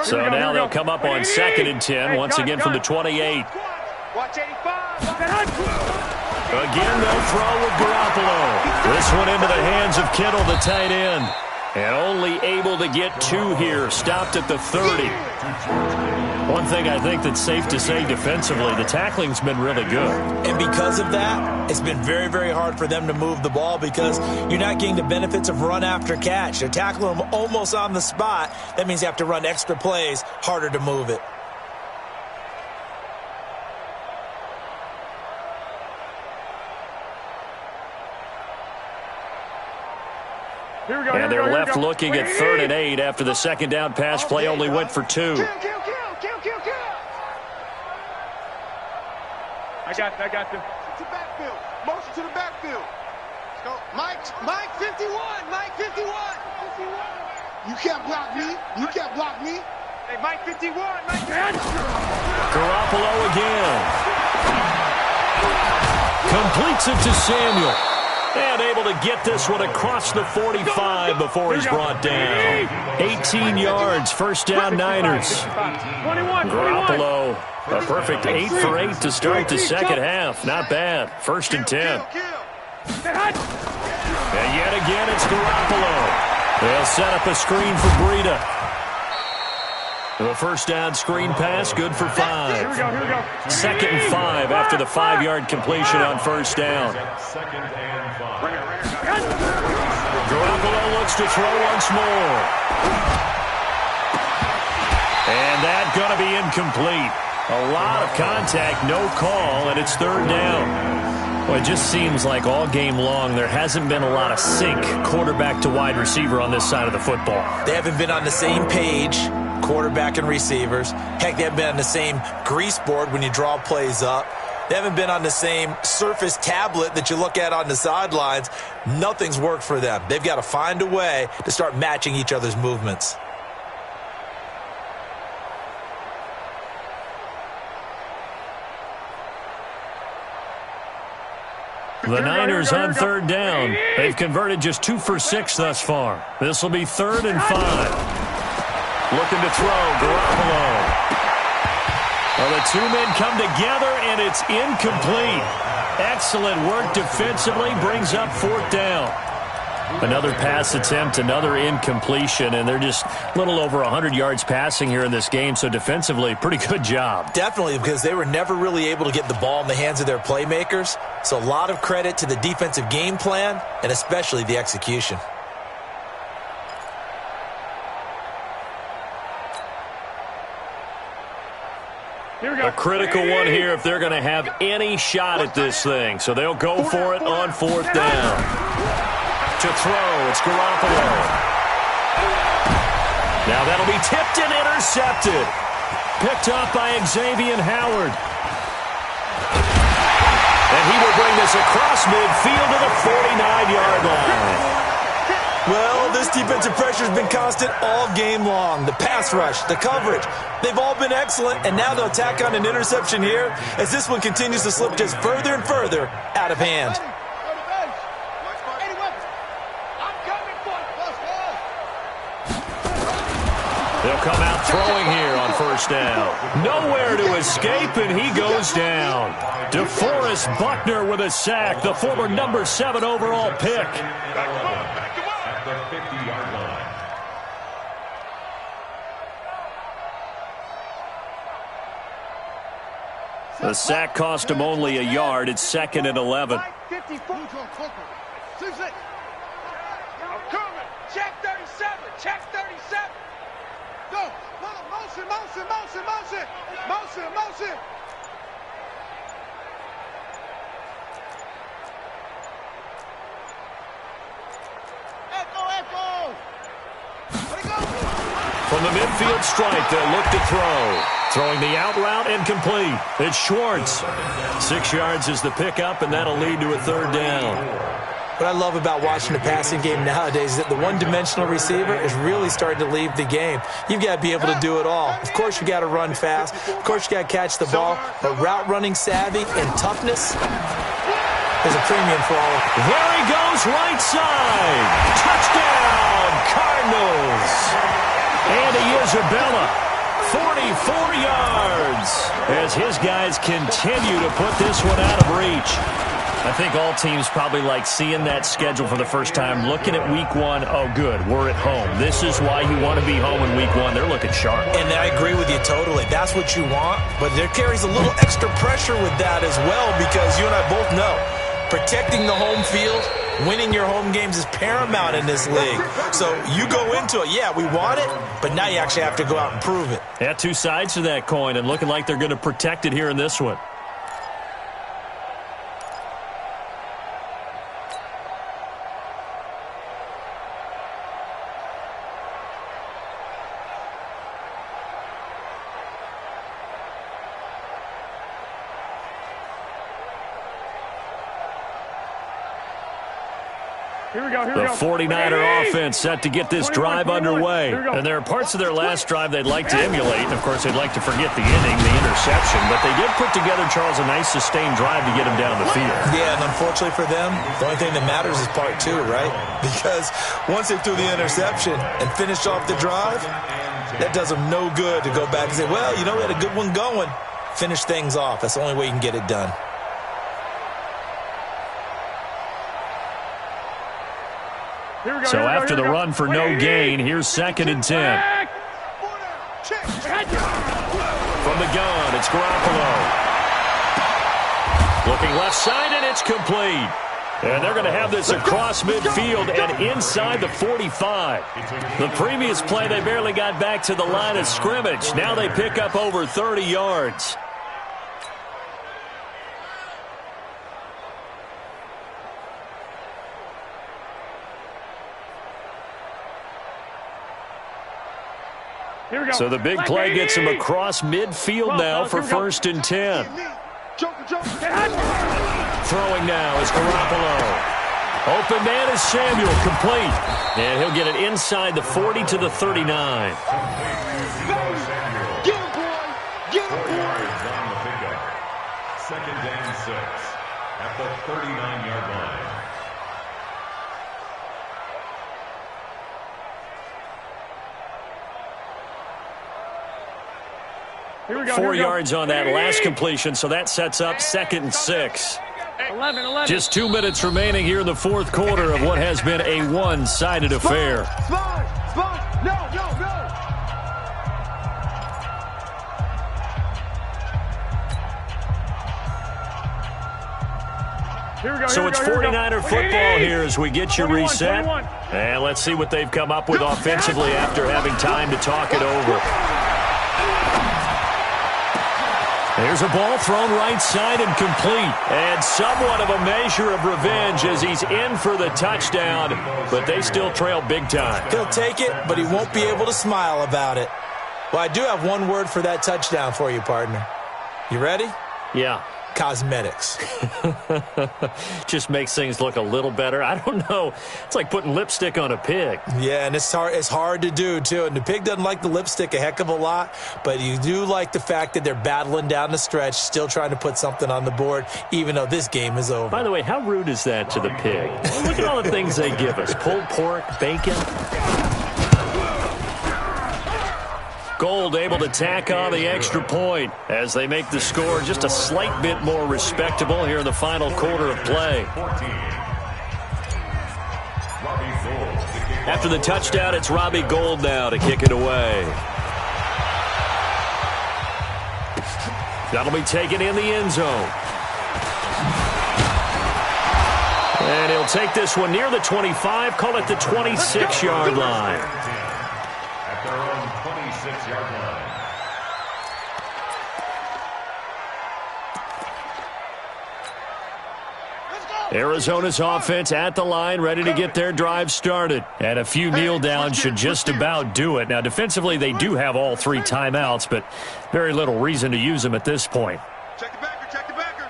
So now they'll come up on 2nd and 10, once again from the 28. Watch 85. Again, they'll throw with Garoppolo. This one into the hands of Kittle, the tight end. And only able to get 2 here, stopped at the 30. One thing I think that's safe to say defensively, the tackling's been really good. And because of that, it's been very, very hard for them to move the ball because you're not getting the benefits of run after catch. They're tackling them almost on the spot. That means you have to run extra plays, harder to move it. And they're left looking at 3rd and 8 after the second down pass play only went for 2. Kill. I got them. To backfield. Motion to the backfield. Let's go. Mike 51. Mike 51. You can't block me. Hey, Mike 51. Mike 51. Garoppolo again. Completes it to Samuel. And able to get this one across the 45 before he's brought down. 18 yards, first down Niners. Garoppolo, a perfect 8 for 8 to start the second half. Not bad. 1st and 10. And yet again, it's Garoppolo. They'll set up a screen for Breida. The first down screen pass, good for 5. Here we go. 2nd and 5 after the 5-yard completion on first down. Garoppolo looks to throw once more. And that's going to be incomplete. A lot of contact, no call, and it's 3rd down. Well, it just seems like all game long there hasn't been a lot of sync quarterback to wide receiver on this side of the football. They haven't been on the same page, quarterback and receivers. Heck, they haven't been on the same grease board when you draw plays up. They haven't been on the same Surface tablet that you look at on the sidelines. Nothing's worked for them. They've got to find a way to start matching each other's movements. The Niners on 3rd down. They've converted just 2 for 6 thus far. This will be 3rd and 5. Looking to throw, Garoppolo. Well, the 2 men come together, and it's incomplete. Excellent work defensively, brings up 4th down. Another pass attempt, another incompletion, and they're just a little over 100 yards passing here in this game, so defensively, pretty good job. Definitely, because they were never really able to get the ball in the hands of their playmakers. So a lot of credit to the defensive game plan, and especially the execution. A critical one here if they're going to have any shot at this thing. So they'll go for it on 4th down. To throw, it's Garoppolo. Now that'll be tipped and intercepted. Picked up by Xavier Howard. And he will bring this across midfield to the 49-yard line. Well, this defensive pressure has been constant all game long. The pass rush, the coverage, they've all been excellent, and now they'll tack on an interception here as this one continues to slip just further and further out of hand. They'll come out throwing here on 1st down. Nowhere to escape, and he goes down. DeForest Buckner with a sack, the former number 7 overall pick. At the 50-yard line. The sack cost him only a yard. It's 2nd and 11. I'm coming. Check 37. Check 37. Go. Motion. From the midfield stripe, they'll look to throw. Throwing the out route incomplete. It's Schwartz. 6 yards is the pickup, and that'll lead to a third down. What I love about watching the passing game nowadays is that the one-dimensional receiver is really starting to leave the game. You've got to be able to do it all. Of course, you got to run fast. Of course, you got to catch the ball. But route running savvy and toughness is a premium for all of them. There he goes, right side. Touchdown, Cardinals. Andy Isabella, 44 yards, as his guys continue to put this one out of reach. I think all teams probably like seeing that schedule for the first time, looking at week one. Oh, good, we're at home. This is why you want to be home in week one. They're looking sharp. And I agree with you totally. That's what you want, but there carries a little extra pressure with that as well, because you and I both know protecting the home field, winning your home games is paramount in this league. So you go into it, yeah, we want it, but now you actually have to go out and prove it. Yeah, two sides to that coin, and looking like they're going to protect it here in this one. The 49er offense set to get this drive underway. And there are parts of their last drive they'd like to emulate. And, of course, they'd like to forget the inning, the interception. But they did put together, Charles, a nice sustained drive to get him down the field. Yeah, and unfortunately for them, the only thing that matters is part two, right? Because once they threw the interception and finished off the drive, that does them no good to go back and say, well, you know, we had a good one going. Finish things off. That's the only way you can get it done. So after the run for no gain, here's 2nd and 10. From the gun, it's Garoppolo. Looking left side, and it's complete. And they're going to have this across midfield and inside the 45. The previous play, they barely got back to the line of scrimmage. Now they pick up over 30 yards. So the big play gets him across midfield now for 1st and 10. Throwing now is Garoppolo. Open man is Samuel, complete. And he'll get it inside the 40 to the 39. Get him, boy! Get him, boy! 2nd and 6 at the 39-yard line. Here we go, 4 yards on that last completion, so that sets up 2nd and 6. 11. Just 2 minutes remaining here in the fourth quarter of what has been a one-sided affair. Spine! No! So it's 49er football here as we get you reset. And let's see what they've come up with offensively after having time to talk it over. There's a ball thrown right side and complete. And somewhat of a measure of revenge as he's in for the touchdown. But they still trail big time. He'll take it, but he won't be able to smile about it. Well, I do have one word for that touchdown for you, partner. You ready? Yeah. Cosmetics. Just makes things look a little better. I don't know. It's like putting lipstick on a pig. Yeah, and it's hard to do, too. And the pig doesn't like the lipstick a heck of a lot, but you do like the fact that they're battling down the stretch, still trying to put something on the board, even though this game is over. By the way, how rude is that to the pig? Look at all the things they give us. Pulled pork, bacon. Gold able to tack on the extra point as they make the score just a slight bit more respectable here in the final quarter of play. After the touchdown, it's Robbie Gould now to kick it away. That'll be taken in the end zone. And he'll take this one near the 25, call it the 26-yard line. At their own 26-yard line. Let's go! Arizona's offense at the line, ready to get their drive started. And a few kneel downs should just about do it. Now, defensively, they do have all 3 timeouts, but very little reason to use them at this point. Check the backer, check the backer.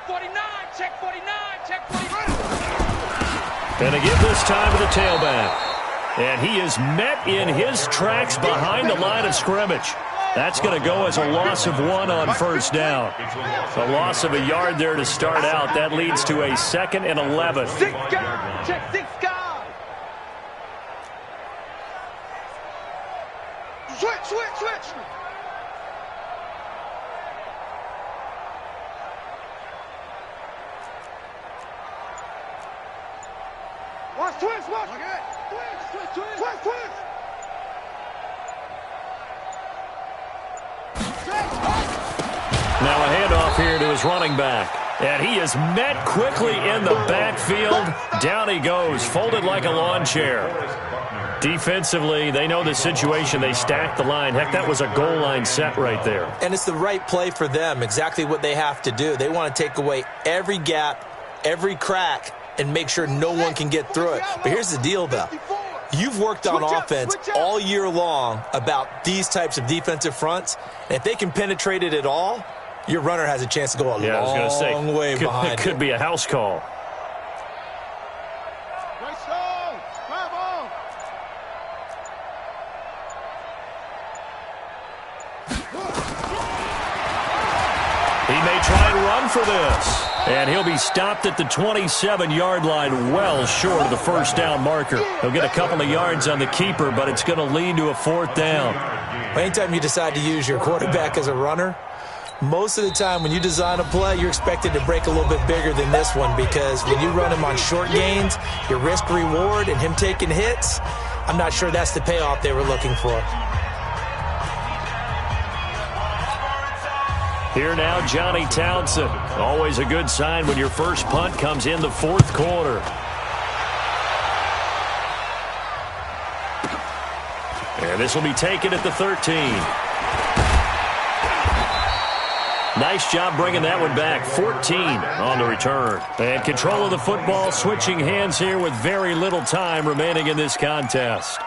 49, check 49, check 49. And they give this time to the tailback. And he is met in his tracks behind the line of scrimmage. That's going to go as a loss of 1 on first down. A loss of a yard there to start out. That leads to a 2nd and 11. 6 guard, check 6 guard. Switch. Watch twist. Twist. Now a handoff here to his running back. And he is met quickly in the backfield. Down he goes, folded like a lawn chair. Defensively, they know the situation. They stack the line. Heck, that was a goal line set right there. And it's the right play for them, exactly what they have to do. They want to take away every gap, every crack, and make sure no one can get through it. But here's the deal, though. You've worked on offense all year long about these types of defensive fronts. And if they can penetrate it at all, your runner has a chance to go a long way behind. It could be a house call. He may try and run for this. And he'll be stopped at the 27-yard line, well short of the first down marker. He'll get a couple of yards on the keeper, but it's going to lead to a 4th down. Anytime you decide to use your quarterback as a runner, most of the time when you design a play, you're expected to break a little bit bigger than this one, because when you run him on short gains, your risk-reward and him taking hits, I'm not sure that's the payoff they were looking for. Here now, Johnny Townsend. Always a good sign when your first punt comes in the 4th quarter. And this will be taken at the 13. Nice job bringing that one back. 14 on the return. And control of the football, switching hands here with very little time remaining in this contest.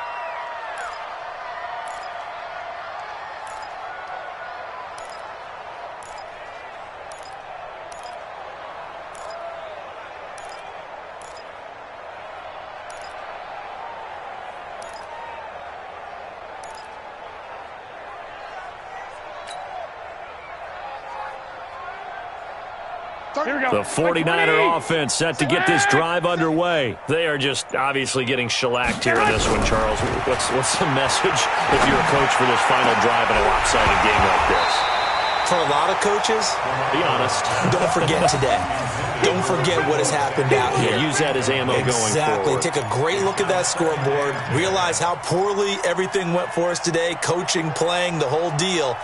The 49er offense set to get this drive underway. They are just obviously getting shellacked here in this one, Charles. What's the message if you're a coach for this final drive in a lopsided game like this? For a lot of coaches, be honest. Don't forget today. Don't forget what has happened out here. Use that as ammo going forward. Exactly. Take a great look at that scoreboard. Realize how poorly everything went for us today. Coaching, playing, the whole deal.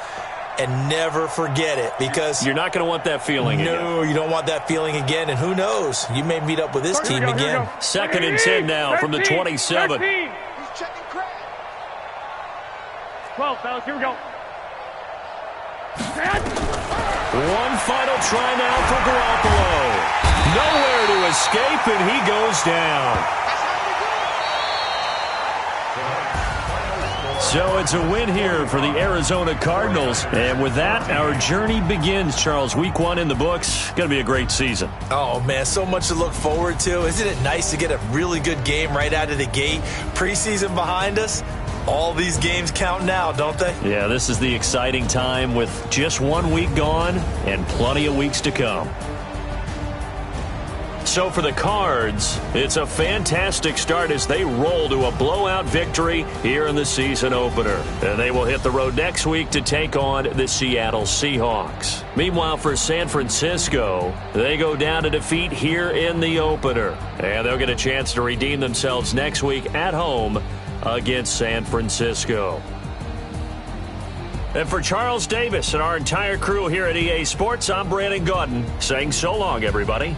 And never forget it, because you're not going to want that feeling again. No, you don't want that feeling again. And who knows? You may meet up with this team again. 2nd and 10 now from the 27. He's checking crack. 12, fellas, here we go. One final try now for Garoppolo. Nowhere to escape, and he goes down. So it's a win here for the Arizona Cardinals. And with that, our journey begins, Charles. Week 1 in the books. Going to be a great season. Oh, man, so much to look forward to. Isn't it nice to get a really good game right out of the gate? Preseason behind us. All these games count now, don't they? Yeah, this is the exciting time with just 1 week gone and plenty of weeks to come. So for the Cards, it's a fantastic start as they roll to a blowout victory here in the season opener. And they will hit the road next week to take on the Seattle Seahawks. Meanwhile, for San Francisco, they go down to defeat here in the opener. And they'll get a chance to redeem themselves next week at home against San Francisco. And for Charles Davis and our entire crew here at EA Sports, I'm Brandon Gaudin saying so long, everybody.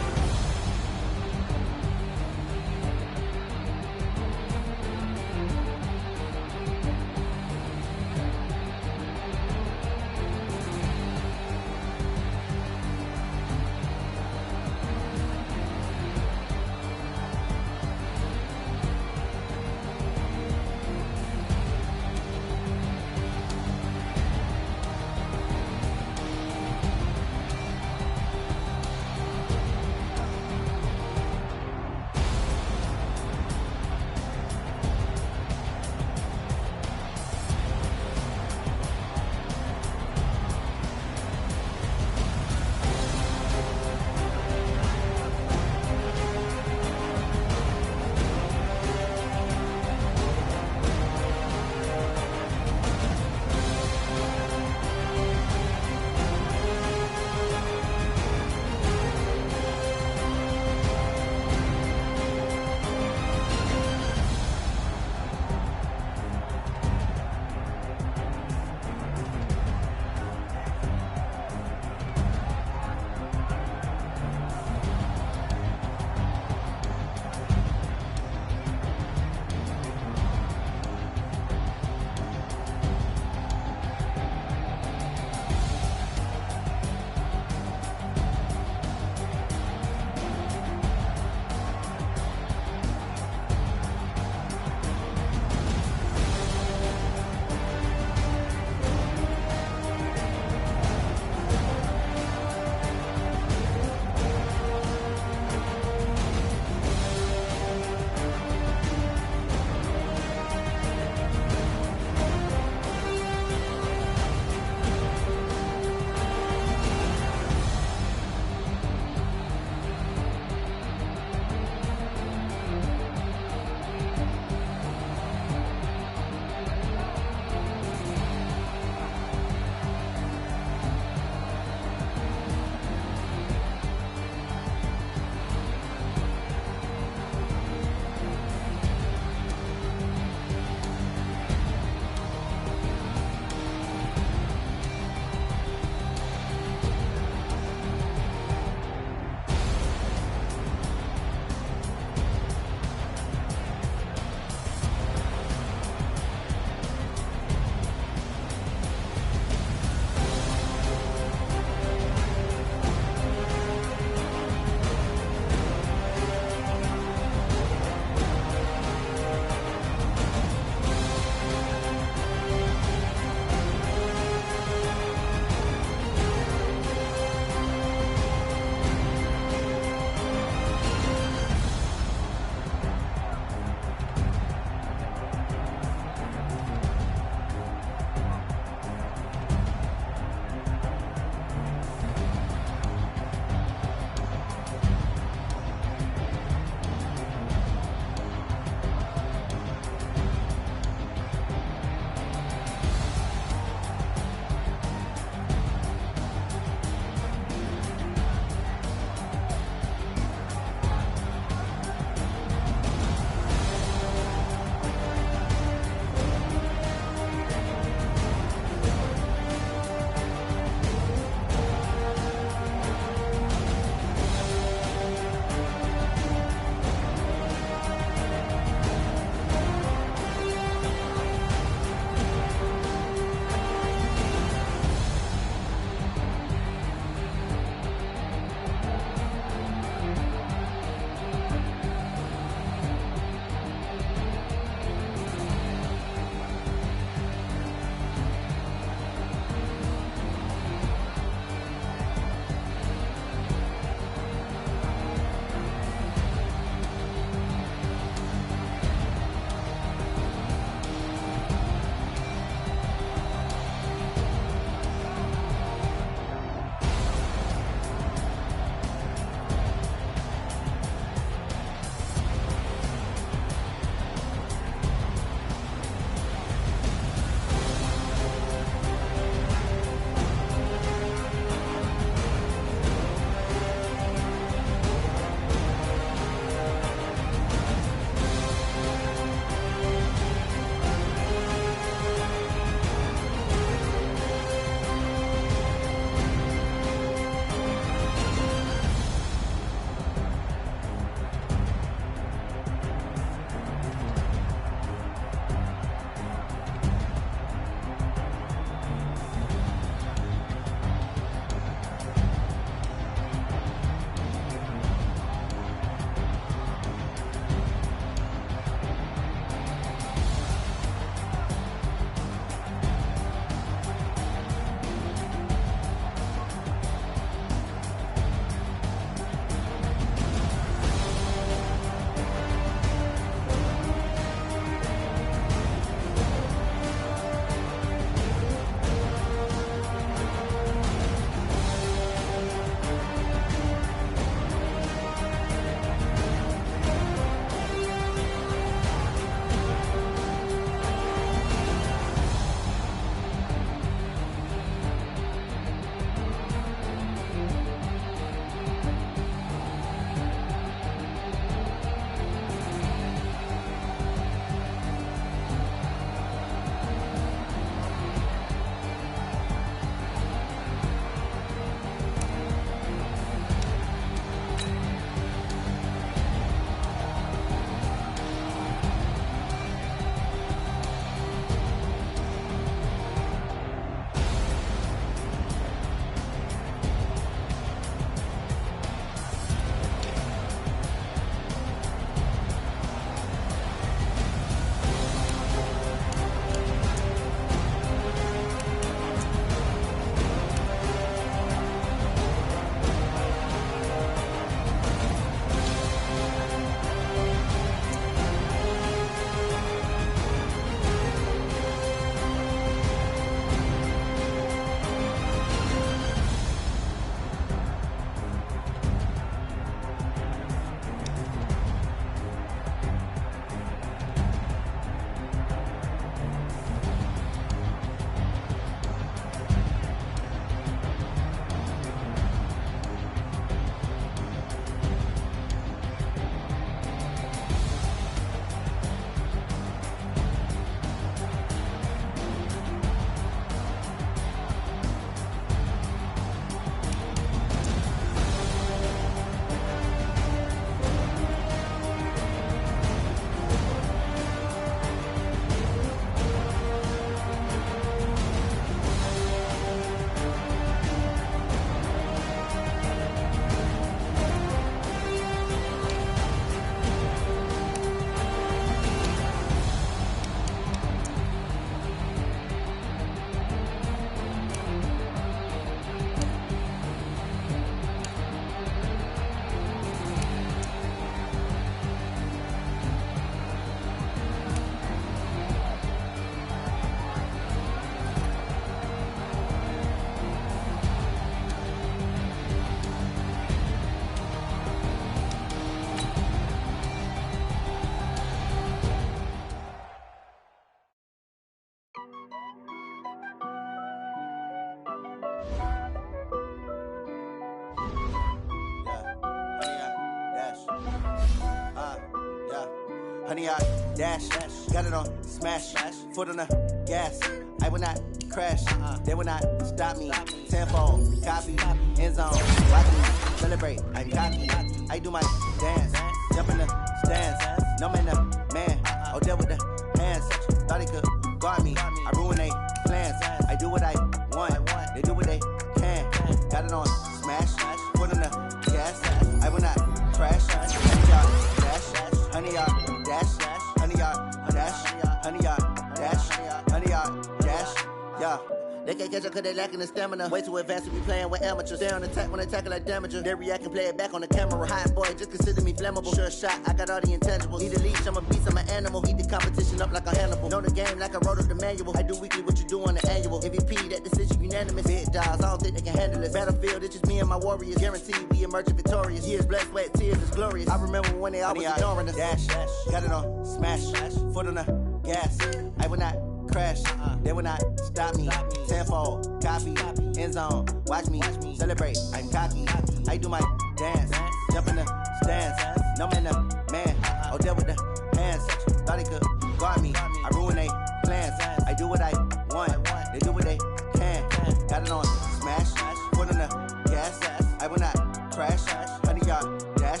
100 yard dash. Got it on smash. Foot on the gas. I will not crash. They will not stop me. Tenfold, copy, end zone. Watch me celebrate. I'm cocky. I do my dance. Jump in the stands. No man, the man. Oh, there with the hands. Thought he could guard me. I ruin they plans. I do what I want. They do what they can. Got it on smash. Foot on the gas. I will not crash. 100 yard dash. 100 yard dash. 100 yard dash. 100 yard dash. 100 yard dash. Yeah. They can't catch up cause they lacking the stamina. Way too advanced to be playing with amateurs. Stay on attack when they tackle like damager. They react and play it back on the camera. Hot boy, just consider me flammable. Sure shot, I got all the intangibles. Need a leash, I'm a beast, I'm an animal. Eat the competition up like a Hannibal. Know the game like I wrote up the manual. I do weekly what you do on the annual. MVP, that decision unanimous. Big dogs, I don't think they can handle it. Battlefield, it's just me and my warriors. Guaranteed we emerge victorious. Years, blood, sweat, tears, it's glorious. I remember when they always ignoring us. Dash, got it on smash. Foot on the gas. I will not crash. They will not stop me. Tenfold, copy, end zone. Watch me celebrate. I'm cocky. I do my dance. Jump in the stands. No man, the man. Oh, there with the hands. Thought he could guard me. I ruin they plans. I do what I want. They do what they can. Got it on smash. Foot on the gas. I will not crash. 100 yard dash.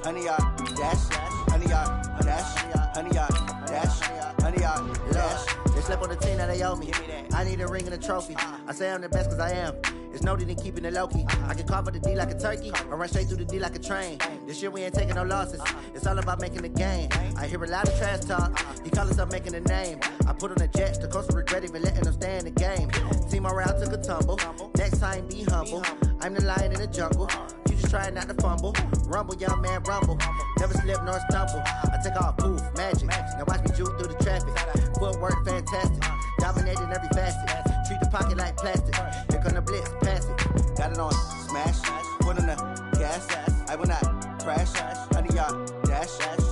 100 yard dash. 100 yard dash. 100 yard dash. 100 yard dash. They slept on the team that they owe me. I need a ring and a trophy. I say I'm the best cause I am. It's no need in keeping it low-key. I can carve up the D like a turkey or run straight through the D like a train. This year we ain't taking no losses. It's all about making the game. I hear a lot of trash talk. He call himself making a name. I put on the Jets. The coach will regret even letting them stay in the game. Team morale took a tumble. Next time be humble. I'm the lion in the jungle. You just try not to fumble. Rumble, young man, rumble. Never slip nor stumble. I take off, poof, magic. Now watch me juke through the traffic. Footwork fantastic. Dominating every facet. Treat the pocket like plastic. Here come the blitz, pass it. Got it on smash. Foot on the gas. I will not crash. 100 yard dash.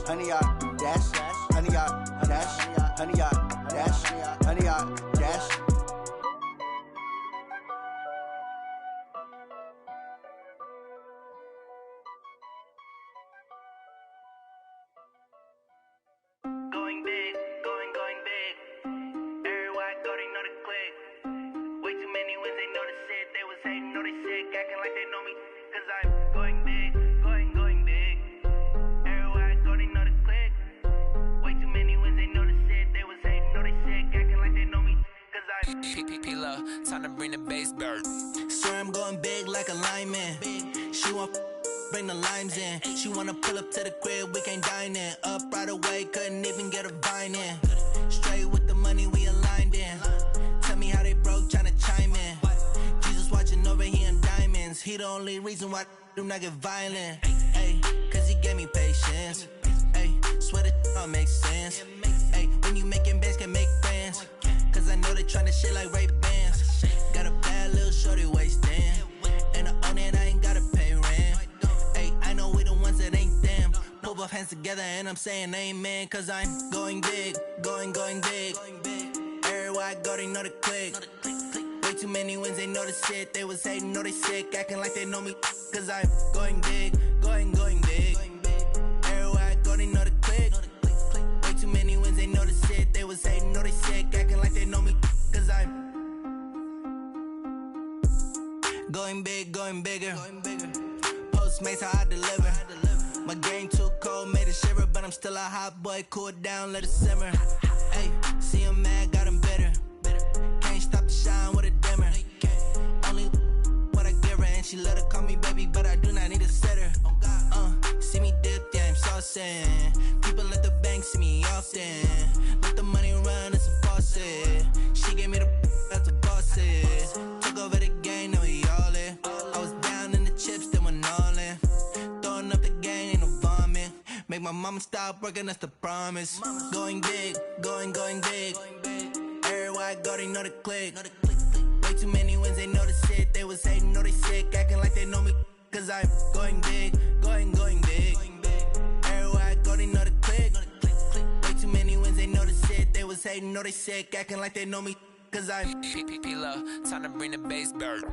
100 yard dash. 100 yard dash. 100 yard dash. 100 yard dash. Going big, going big. Everywhere I go, they know the click. Way too many wins, they know the shit. They was hating, know they sick, acting like they know me. Cause I'm going big, going big. Everywhere I go, they know the click. Way too many wins, they know the shit. They was hating, know they sick, acting like they know me. Cause I'm P-P-P-Love, time to bring the bass bird. Swear I'm going big like a lineman. She want bring the limes in. She wanna pull up to the crib, we can't dine in. Up right away, couldn't even get a vine in. Straight with the money we aligned in. Tell me how they broke, tryna chime in. Jesus watching over here in diamonds. He the only reason why I do not get violent. Ay, cause he gave me patience. Ay, swear that all makes sense. Ay, when you making bands, can make friends. Cause I know they tryna shit like Ray-Bans. Got a bad little shorty wasting. And I own it, I ain't gotta pay rent. Ay, I know we the ones that ain't them. Pull both hands together and I'm saying amen. Cause I'm going big, going big. Everywhere I go, they know the click. Way too many wins, they know the shit. They was hating, know they sick, acting like they know me. Cause I'm going big, going big. Everywhere I go, they know the click. Way too many wins, they know the shit. They was hating, know they sick, acting like they know me. Cause I'm going big, going bigger. Postmates how I deliver. My game too cold, made it shiver, but I'm still a hot boy. Cool it down, let it simmer. Hey, see him mad, got him bitter. Can't stop the shine with a dimmer. Only what I give her, and she let her call me baby, but I do not need a sitter. See me dip, yeah, I'm saucing. People at the bank see me often. Let the money run, it's a faucet. She gave me the that's a boss is. Took over the game, now we all in. I was down in the chips, then went all in. Throwing up the gang, ain't no vomit. Make my mama stop working, that's the promise. Going big, going big. Everywhere I go, they know the click. Way too many wins, they know the shit. They was hating, know they sick, acting like they know me. Cause I'm going big, going big. Everywhere I go, they know the click. Way too many wins, they know the shit. They was hating, know they sick, acting like they know me. Cause I'm P-P-P-Love, time to bring the bass bird.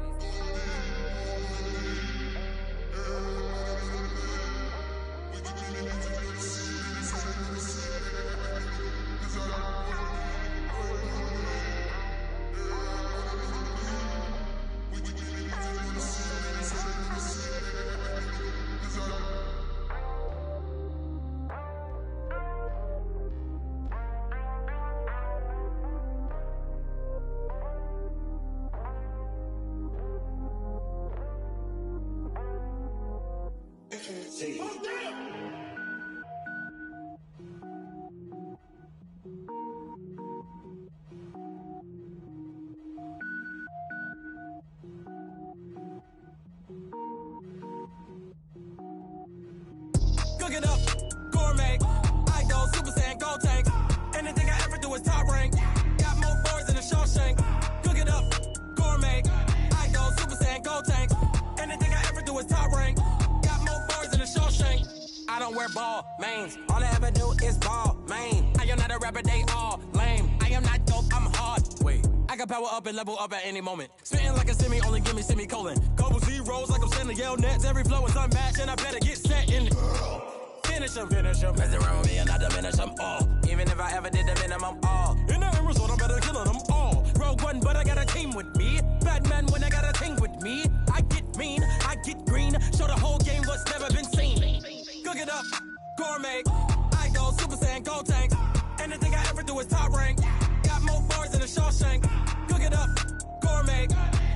I don't wear ball mains. All I ever do is ball, man. I am not a rapper, they all lame. I am not dope, I'm hard. Wait, I can power up and level up at any moment. Spitting like a semi, only give me semicolon. Couple zeros like I'm sending yell nets. Every flow is unmatched, and I better get set in. Finish them. Mess around with me and I diminish them all. Even if I ever did the minimum, all. In the end result, I'm better killing them all. Rogue One, but I got a team with me. Batman when I got a team with me. I get mean, I get green. Show the whole game what's never been seen. Cook it up, gourmet. I go Super Saiyan, go tank. Anything I ever do is top rank. Got more bars than a Shawshank. Cook it up, gourmet.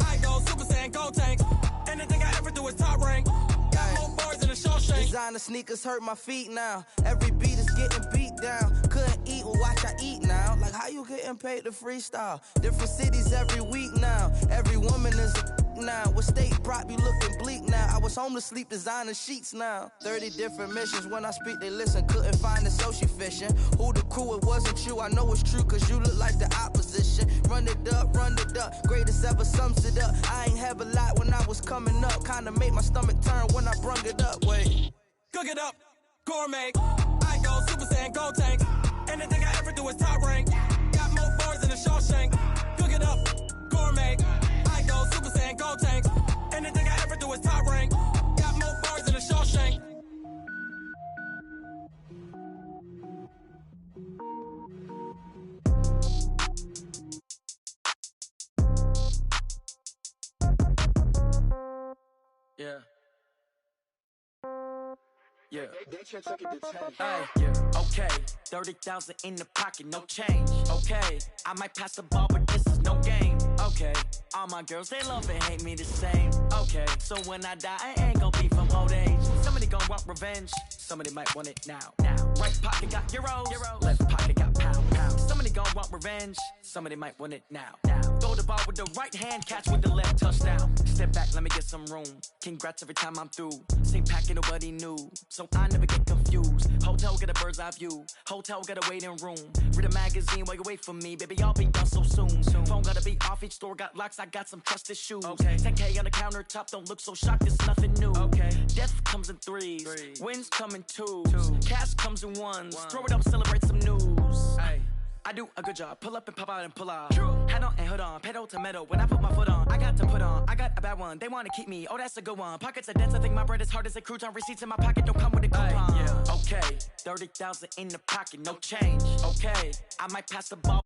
I go Super Saiyan, go tank. Anything I ever do is top rank. Got more bars than a Shawshank. Designer sneakers hurt my feet now. Every beat is getting beat down. Couldn't eat, well watch I eat now. Like how you getting paid to freestyle? Different cities every week now. Every woman is a now. With state prop, you looking bleak now. I was home to sleep, designer sheets now. 30 different missions. When I speak, they listen. Couldn't find it, so she fishing. Who the crew? It wasn't you. I know it's true, cause you look like the opposition. Run it up. Greatest ever sums it up. I ain't have a lot when I was coming up. Kinda made my stomach turn when I brung it up. Wait. Cook it up, gourmet. I go Super Saiyan, go tank. Anything I ever do is top rank. Got more bars than a Shawshank. Cook it up, gourmet. I go Super Saiyan, go tank. Anything I ever do is top rank. Got more bars than a Shawshank. Yeah. Yeah. Hey, yeah. Okay, 30,000 in the pocket, no change. Okay, I might pass the ball, but this is no game. Okay, all my girls, they love and hate me the same. Okay, so when I die, I ain't gon' be from old age. Somebody gon' want revenge, somebody might want it now. Right pocket got euros, left pocket got pounds. Somebody gon' want revenge, somebody might want it now. Throw the ball with the right hand, catch with the left, touchdown. Step back, let me get some room. Congrats every time I'm through. Same packet, nobody knew, so I never get confused. Hotel get a bird's eye view. Hotel get a waiting room. Read a magazine while you wait for me. Baby, I'll be done so soon. Phone gotta be off, each store got locks. I got some trusted shoes. Okay. 10K on the countertop, don't look so shocked, it's nothing new. Okay. Death comes in threes. Wins come in twos. Cash comes in ones. Throw it up, celebrate some news. Hey. I do a good job, pull up and pop out and pull out. True. Head on and hood on, pedal to metal. When I put my foot on, I got to put on. I got a bad one, they wanna keep me. Oh, that's a good one. Pockets are dense, I think my bread is hard as a crouton. Receipts in my pocket don't come with a coupon. Yeah. Okay, 30,000 in the pocket, no change. Okay, I might pass the ball.